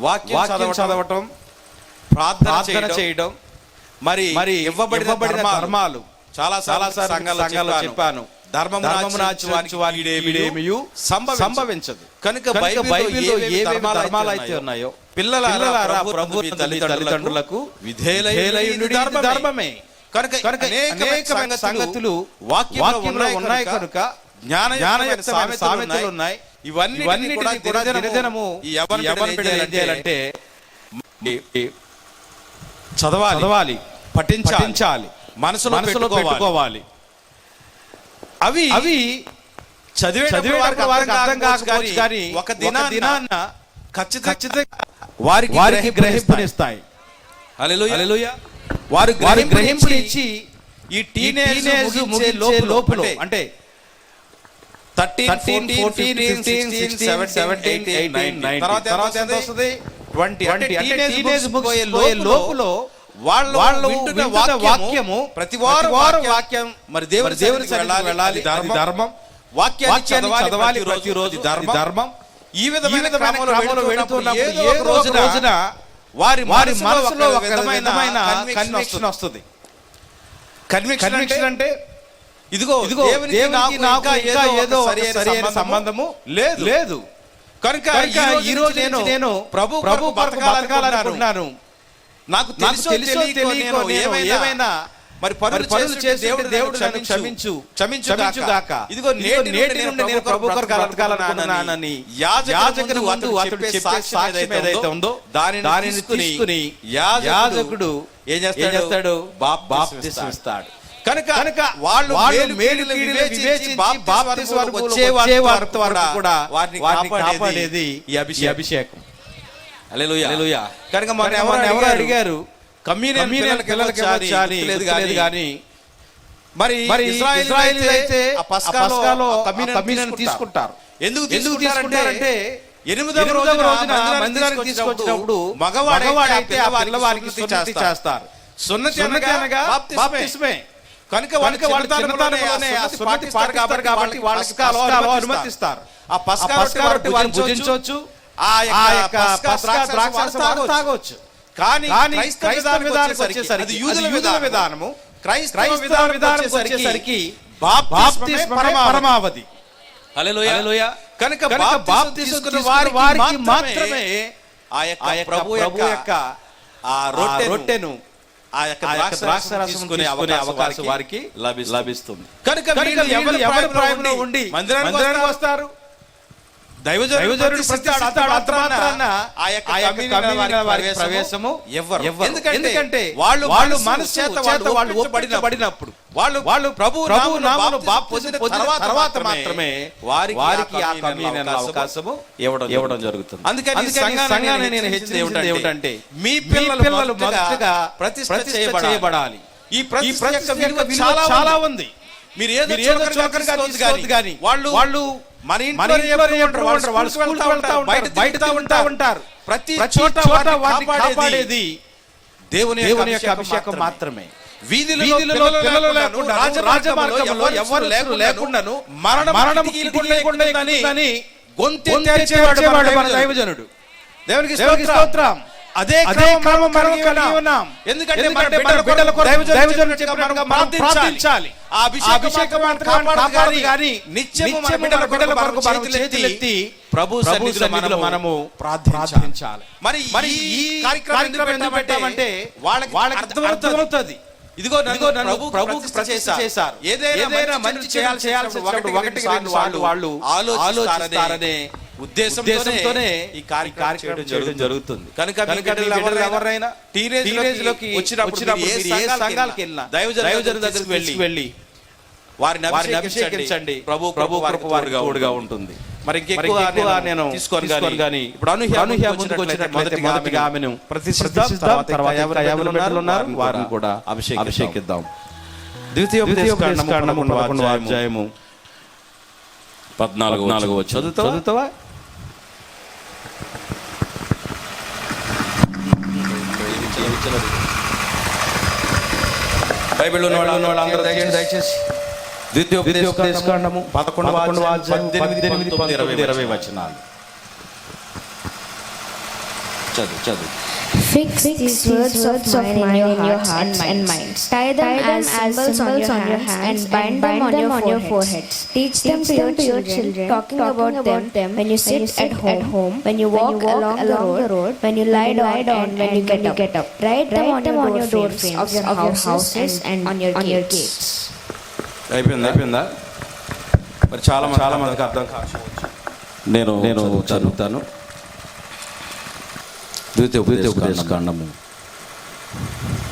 వాక్యం చదవటం, ప్రార్థన చేయడం, మరి ఇవ్వబడిన ధర్మాలు చాలా సంఘాల్లో చెప్పాను. ధర్మమునాచరించువానికిడేమియు సంభవించదు. కనుక బైబిల్లో ఏ ధర్మాలు అయితే ఉన్నాయో పిల్లలారా ప్రభు తల్లిదండ్రులకు విధేయులయుండుడి ధర్మమే. కనుక అనేకమైన సంగతులు వాక్యంలో ఉన్నాయి. కనుక జ్ఞానయుక్తమైన సామెతలు ఉన్నాయి. ఇవన్నీ కూడా దినదినము ఎవరిని చేయాలంటే చదవాలి, పఠించాలి, మనసులో పెట్టుకోవాలి. అవి చదివే వారికి అర్థం కాకపోవచ్చు కానీ ఒక దినాన్న ఖచ్చితంగా వారికి గ్రహింపునిస్తాయి. హల్లెలూయా. వారు గ్రహింపునిచ్చి ఈ టీనేజ్ ముగిసే లోపల అంటే 13, 14, 15, 16, 17, 18, 19 తర్వాత ఎంత వస్తుంది? 20. అంటే టీనేజ్ ముగిసే లోపల వాళ్ళు వింటున్న వాక్యము ప్రతి వారం వాక్యం మరి దేవుని వెళ్ళాలి. ధర్మం వాక్యాన్ని చదవాలి ప్రతిరోజు. ధర్మం ఈ విధమైన క్రమంలో వెళుతున్నప్పుడు ఏదో ఒక రోజున వారి మనసులో ఒక విధమైన కన్విక్షన్ వస్తుంది. కన్విక్షన్ అంటే ఇదిగో దేవునికి నాకు ఏదో సరైన సంబంధము లేదు. కనుక ఈ రోజు నేను ప్రభు బతకాలనుకుంటున్నాను. నాకు తెలుసో తెలియకో ఏమైనా మరి పనులు చేసి దేవుడు నన్ను క్షమించు గాక. ఇదిగో నేటి నుండి నేను ప్రభు కొరకు బ్రతకాలనుకుంటున్నానని యాజకుని ముందు అతడు చెప్పే సాక్ష్యం ఏదైతే ఉందో దానిని తీసుకుని యాజకుడు ఏం చేస్తాడు? బాప్తిసం ఇస్తాడు. కనుక వాళ్ళు మేలు వివేచించి బాప్తిసం వచ్చే వరకు కూడా వారిని కాపాడేది ఈ అభిషేకం. హల్లెలూయా. కనుక మన ఎవరు అడిగారు కమ్యూనియన్ పిల్లలకి లేదు కానీ మరి ఇశ్రాయేలు అయితే ఆ పస్కాలో కమ్యూనియన్ తీసుకుంటారు. ఎందుకు తీసుకుంటారంటే 8వ రోజున మందిరానికి తీసుకొచ్చినప్పుడు మగవాడైతే ఆ పిల్లవాడికి సున్నతి చేస్తారు. సున్నతి అనగా బాప్తిస్మే. కనుక వాళ్ళకి అనుమతిస్తారు. ఆ పస్కా రొట్టె వారు భుజించవచ్చు, ఆ యొక్క ద్రాక్షారసం తాగొచ్చు. కానీ క్రైస్తవ విధానానికి వచ్చేసరికి అది యూదుల విధానము. క్రైస్తవ విధానానికి వచ్చేసరికి బాప్తిస్మే పరమావధి. హల్లెలూయా. కనుక బాప్తిసం తీసుకున్న వారికి మాత్రమే ఆ యొక్క ప్రభు యొక్క ఆ రొట్టెను ఆ యొక్క ద్రాక్షారసం తీసుకునే అవకాశం వారికి లభిస్తుంది. కనుక ఎవరి ప్రాయంలో ఉండి మందిరానికి వస్తారు. దైవజనుడు ప్రవేశము ఎందుకంటే వాళ్ళు మనసు చేత వాళ్ళు ఒప్పించబడినప్పుడు వాళ్ళు ప్రభు నామమున బాప్తిసం పొందిన తర్వాత మాత్రమే వారికి ఆ కమ్యూనియన్ అవకాశము ఇవ్వడం జరుగుతుంది. అందుకని సంఘాన్ని నేను హెచ్చరించేది ఏమిటంటే మీ పిల్లలు మొదటగా ప్రతిష్ఠ చేయబడాలి. ఈ ప్రతిష్ఠ విలువ చాలా ఉంది. మీరు ఏదో చోకరుగా తీసుకోవద్దు కానీ వాళ్ళు మన ఇంట్లో వాళ్ళు స్కూల్ బయట ఉంటారు. ప్రతి చోట వారిని కాపాడేది దేవుని యొక్క అభిషేకం మాత్రమే. వీధిలో పిల్లలు లేకుండా రాజమార్గంలో ఎవరు లేకుండాను మరణం గొంతెత్తేవాడు మన దైవజనుడు. దేవునికి స్తోత్రం. అదే క్రమం మనం కలిగి ఉన్నాం. ఎందుకంటే మన బిడ్డల కొరకు దైవజనుడు చెప్పినట్టుగా మనం ప్రార్థించాలి. ఆ అభిషేకం కాపాడాలి కానీ నిత్యము మన బిడ్డల కొరకు మనం చేతులెత్తి ప్రభు సన్నిధిలో మనము ప్రార్థించాలి. మరి ఈ కార్యక్రమం ఎందుకు పెట్టామంటే వాళ్ళకి అర్థమవుతుంది. ఇదిగో నన్ను ప్రభువుకి ప్రతిష్ఠ చేశారు. ఏదైనా మంచి చేయాల్సిన ఒకటి వాళ్ళు ఆలోచిస్తారనే ఉద్దేశంతోనే ఈ కార్యక్రమం చేయడం జరుగుతుంది. కనుక ఎవరైనా టీనేజ్ లోకి వచ్చినప్పుడు ఏ సంఘాలకు వెళ్ళినా దైవజనుల దగ్గరికి వెళ్ళి వారిని అభిషేకించండి. ప్రభు కృప వారికి తోడుగా ఉంటుంది. మరి ఇంకెక్కువ నేను తీసుకోను గాని ఇప్పుడు అనూహ్య ముందుకు మొదటిగా ఆమెను ప్రతిష్ఠిద్దాం. తర్వాత ఎవరు ఉన్నారు వారిని కూడా అభిషేకిద్దాం. ద్వితీయోపదేశకాండము 11వ అధ్యాయము 14వ వచనం చదువుతావా? బైబిల్ ఉన్న వాళ్ళందరూ దయచేసి ద్వితీయోపదేశకాండము 11వ అధ్యాయం 18, 19, 20 వచనాలు చదువు.
Fix these words of mine in your hearts and minds. Tie them as symbols on your hands and bind them on your foreheads. Teach them to your children, talking about them when you sit at home, when you walk along the road, when you lie down and when you get up. Write them on your doorframes of your houses and on your gates.
అయిపోయిందా? మరి చాలా మందికి అర్థం కావచ్చు. నేను చదువుతాను. ద్వితీయోపదేశకాండము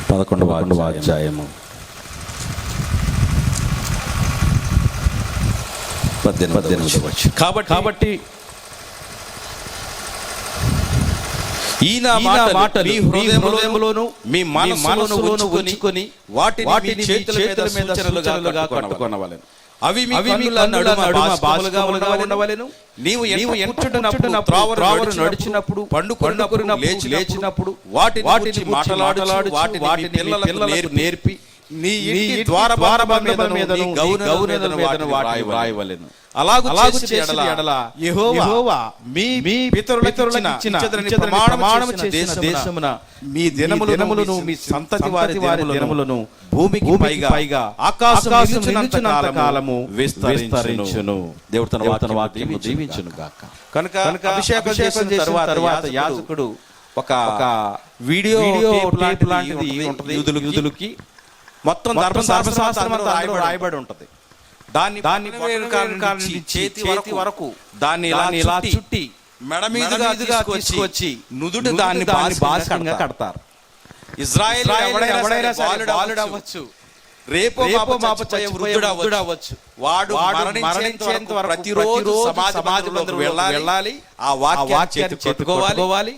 11వ అధ్యాయము 18 వచనం. కాబట్టి ఈ మాటలు మీ హృదయములోను మీ మనస్సులోను ఉంచుకొని వాటిని చేతుల మీద సూచనలుగా కట్టుకొనవలెను. అవి మీ కన్నుల నడుమ బాసులుగా ఉండవలెను. నీవు ఎంటున్నప్పుడు త్రోవను నడిచినప్పుడు పండుకొన్నప్పుడు లేచినప్పుడు వాటిని మాటలాడు వాటిని పిల్లలకు నేర్పి నీ ఇంటి ద్వారబంధముల మీదను గౌనెదల మీదను వ్రాయవలెను. అలాగు చేసిన ఎడల యెహోవా మీ పితరులకు ఇచ్చిన ప్రమాణము చేసిన దేశమున మీ దినములను మీ సంతతి వారి దినములను భూమికి పైగా ఆకాశం నిలిచినంత కాలము విస్తరించును. దేవుడు తన వాక్యము దీవించును గాక. కనుక అభిషేకం చేసిన తరువాత యాజకుడు ఒక వీడియో టేప్ లాంటిది ఉంటుంది. యూదులకి మొత్తం ధర్మశాస్త్రం రాయబడి ఉంటది. దాన్ని చేతి వరకు దాన్ని ఇలా చుట్టి మెడ మీదుగా తీసుకొచ్చి నుదుటి దాన్ని బాసికంగా కడతారు. ఇజ్రాయేల్ ఎవడైనా బాలుడవచ్చు, రేపో మాపో వృద్ధుడవచ్చు, వాడు మరణించేంత వరకు ప్రతిరోజు సమాజ మందిరం వెళ్ళాలి. ఆ వాక్యాన్ని చెప్పుకోవాలి.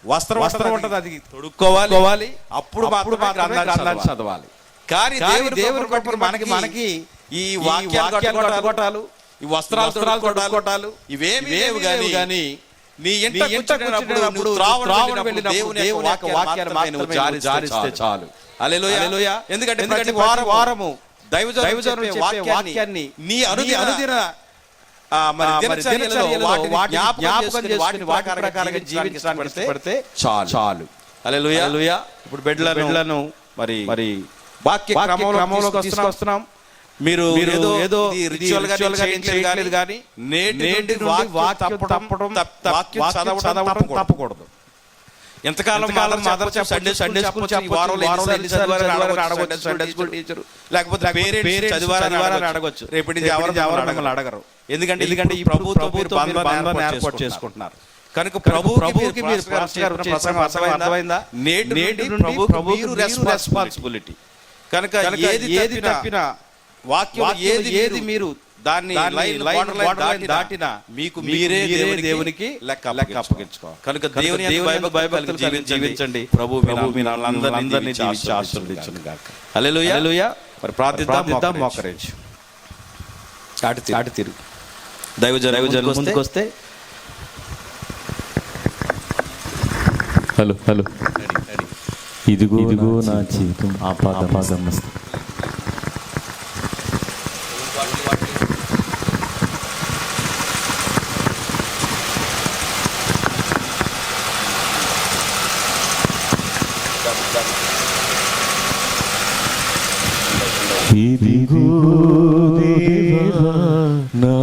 వస్త్రం ఉంటది, అది తొడుక్కోవాలి. అప్పుడు గ్రంథాన్ని చదవాలి. కానీ దేవుని బట్టి మనకి ఈ వాక్యాలు కట్టుకోటాలు, ఈ వస్త్రాలు తొడుక్కోటాలు ఇవేమి గాని నీ ఇంట కూర్చున్నప్పుడు త్రావణ వెళ్ళినప్పుడు దేవుని యొక్క వాక్యాన్ని మాత్రమే జారిస్తే చాలు. హల్లెలూయా. ఎందుకంటే ప్రతి వారము దైవజనుడు చెప్పే వాక్యాన్ని నీ అనుదిన జ్ఞాపకం చేసుకుని వాటి ప్రకారంగా జీవించడానికి పడితే చాలు. హల్లెలూయా. ఇప్పుడు బిడ్డలను మరి వాక్య క్రమంలోకి తీసుకొస్తున్నాం. మీరు ఏదో రిచువల్ గా చేయలేదు కానీ నేటి వాక్యం చదవడం తప్పకూడదు. ఎంతకాలం మదర్ సండే స్కూల్ టీచర్ లేకపోతే పేరెంట్స్ చదివారని అడగొచ్చు. రేపటి ఎవరు అడగరు. ఎందుకంటే ఈ ప్రభుత్వం ఏర్పాటు చేసుకుంటున్నారు. కనుక ప్రభువుకి అర్థమైందా? నేటి ప్రభువు రెస్పాన్సిబిలిటీ. కనుక ఏది తప్పిన వాక్యం ఏది మీరు దాన్ని దాటినా మీకు మీరే దేవునికి లెక్క అప్పగించుకోవాలి. కనుక దేవుని బైబిల్ జీవించండి. ప్రభు అందరినీ ఆశీర్వదించును గాక. హల్లెలూయా. మరి ప్రార్థిద్దాం. మోకరించు, చాటి తిరుగు. దైవజనులు ముందుకు వస్తే
హలో ఇదిగో నా జీవితం ఆపాదమస్తు. ఇదిగో దేవా నా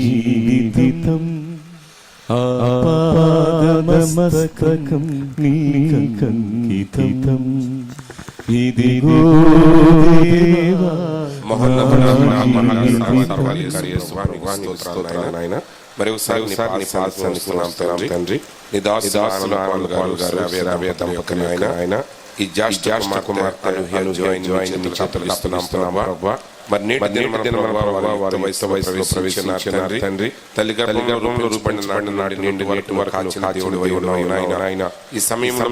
జీవితం ఆపాదమస్తకం నీకంకితం. ఇదిగో దేవా
మరి ఒకసారి తండ్రి నీ దాసులు ఆయన ఈ జ్యేష్ఠ కుమార్తెను జాయిన్ మరి నేటి దిన వారి వయసులో ప్రవేశించినారు తండ్రి తల్లి గర్భంలో రూపొందిన నాటి నుండి నేటి వరకు కాచిన దేవుడివై ఉన్నావు నాయన. ఈ సమయంలో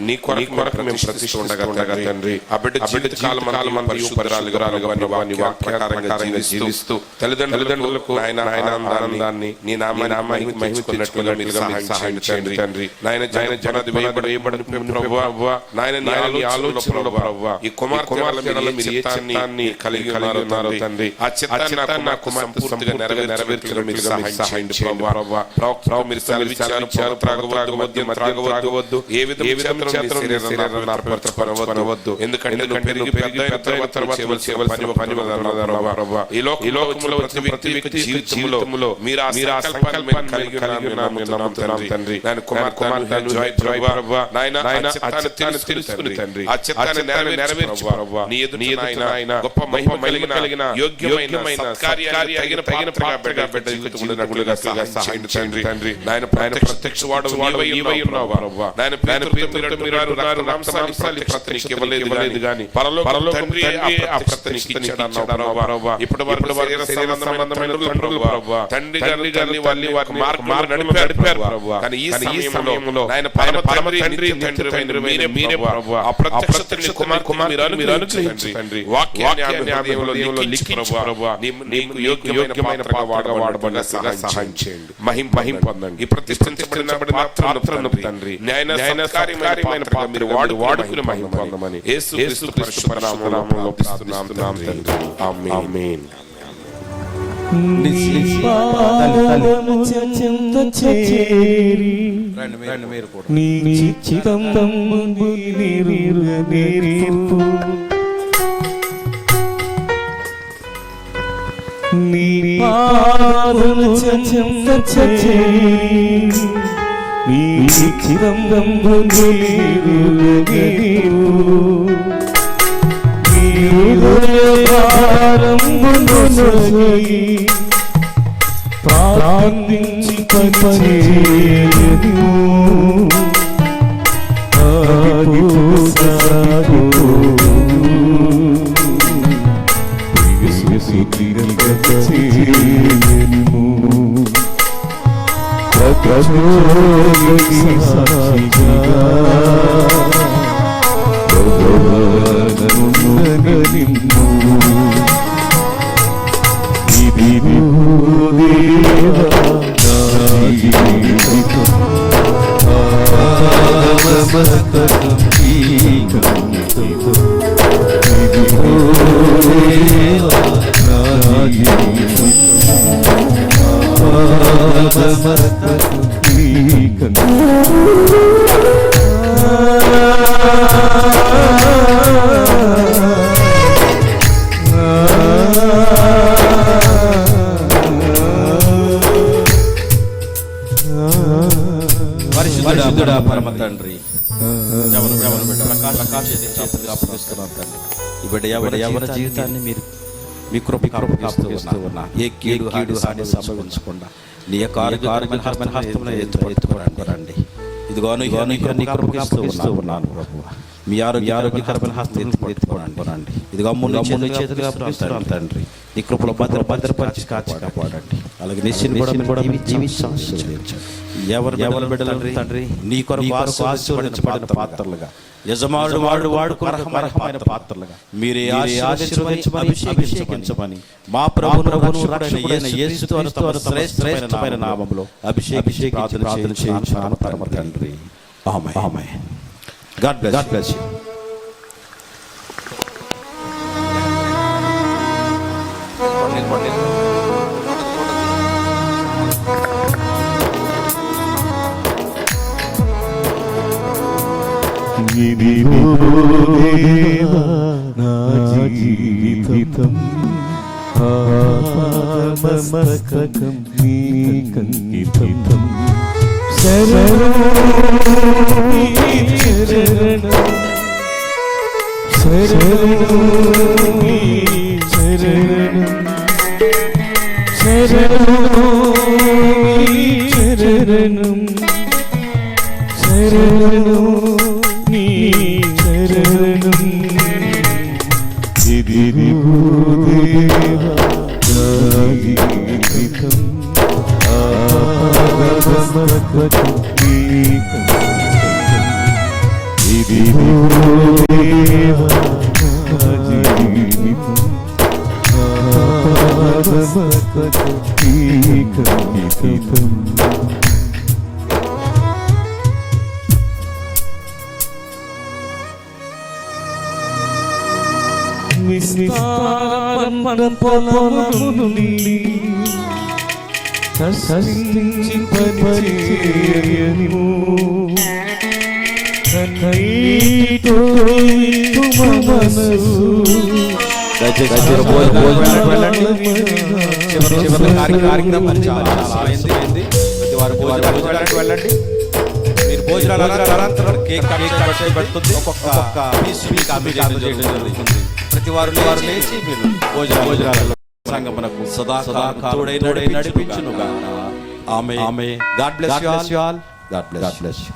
నీ కొరకు మేము ప్రతిష్ఠ ఉండగా తండ్రి ఆ బిడ్డ జీవితకాలం జీవిస్తూ తల్లిదండ్రులకు ఆనందాన్ని నీ నామాన్ని మహిమపరచుకున్నట్లుగా మీరు సహాయం చేయండి తండ్రి. నాయన జనది వేయబడిన ప్రభువా నాయన నీ ఆలోచనలో ప్రభువా ఈ కుమార్తె మీరు ఏ చిత్తాన్ని కలిగి ఉన్నారో తండ్రి ఆ చిత్తాన్ని నా కుమార్తె సంపూర్తిగా నెరవేర్చడం మీరు సహాయం చేయండి ప్రభువా. ప్రవక్త మీరు సెలవిచ్చారు త్రాగవద్దు ఏ విధమైన శరీరాన్ని అర్పణవద్దు ఎందుకంటే నువ్వు పెరిగి పని ప్రభువా. ఈ లోకములో ప్రతి వ్యక్తి జీవితంలో మీరు ఆ సంకల్పాన్ని కలిగి ఉన్నాము తండ్రి. నాయన కుమార్తెను జాయ్ ప్రభువా నాయన ఆ చిత్తాన్ని తెలుసుకుని తండ్రి ఆ చిత్తాన్ని నెరవేర్చు ప్రభువా. నీ ఎదుట గొప్ప మహిమ కలిగిన యోగ్యమైన తగిన పాత్రగా బిడ్డ జీవితముందునట్లుగా సహాయం చేయండి తండ్రి. నాయన ప్రత్యక్షవాడు నీవై ఉన్నావు ప్రభువా. నాయన ప్రత్యక్ష ఇవ్వలేదు గాని పరలోకం తండ్రి ఆ ప్రత్యక్ష ఇచ్చాడన్నావు ప్రభువా. ఇప్పటి వరకు శరీర సంబంధమైన ప్రభువా తండ్రి గారిని వారి మార్గం నడిపారు ప్రభువా. కానీ ఈ సమయంలో నాయన పరమ తండ్రి మీరే ప్రభువా ఆ ప్రత్యక్షతని కుమార్తెను మీరు అనుగ్రహించండి. వాక్యాన్ని హృదయంలో లిఖించు ప్రభువా. నీకు యోగ్యమైన పాత్రగా వాడబడిన సహాయం చేయండి. మహిమ పొందండి. ఈ ప్రతిష్ఠించబడిన పాత్రను తండ్రి న్యాయ కార్యమైన మీరు వాడుకుని మహిమ పొందమని యేసు క్రీస్తు నామములో ప్రార్థిస్తున్నాం తండ్రి. ఆమేన్.
నీ చిత్తము నేర్పు నీ పాదము చెంత చేరి నీ చిత్తము నేర్పు నీ హృదయమును ప్రార్థించి పనిచేయను ఆగిపోసాగు ప్రజోగి సాక్షిగా నిన్ను ఇదిగో దేవా నా జీవితం ఆమస్తకం నీకంకితం ఇదిగో దేవా నా జీవితం ఆమస్తకం నీకంకితం
పరిశుద్ధుడా పరమ తండ్రి ఈ బిడ్డ ఎవరి జీవితాన్ని మీరు మీ కృప ఉన్నా ఏ కీడు హాని సంభవించకుండా నీ యొక్క ఆరోగ్యకరమైన హస్తంలో ఎత్తుపడండి. ఇదిగోను నీ కృపకిస్తూ ఉన్నాను ప్రభువా. మీ ఆరోగ్యకరమైన హస్తం ఎత్తుపడండి. ఇదిగో ముందు చేతులుగా ప్రార్థిస్తున్నాను తండ్రి. నీ కృపలో భద్రపరిచి కాపాడండి. అలాగే నిశ్చిని కూడా జీవించండి. ఎవరు బిడ్డలు తండ్రి నీ కొరకు ఆశీర్వదించబడిన పాత్రలుగా యజమానుడు వాడుకున్న పాత్రలుగా మీరే ఆశీర్వదించమని అభిషేకించమని మా ప్రభువును యేసుక్రీస్తు శ్రేష్ఠమైన నామములో అభిషేకించి ప్రార్థన చేయించున్నాను పరమ తండ్రి. ఆమేన్. God bless you.
ఇదిగో దేవా నా జీవితం ఆమస్తకం నీకంకితం శరణు పొలము నుండి సృష్టించి పరిచయము కన్నీతో మనసు
కార్యక్రమం చాలా అయింది. ప్రతి వారు భోజనాలకు వెళ్ళండి. మీరు భోజనాల అనంతరం కేక్ పెడుతుంది. ఒక్కొక్క పీస్ మీకు అందజేయడం జరుగుతుంది. ప్రతి వారు లేచి మీరు భోజనాలలో సంగమనకు సదాకాలం తోడై నడిపించునుగా. Amen. God bless you all. God bless you.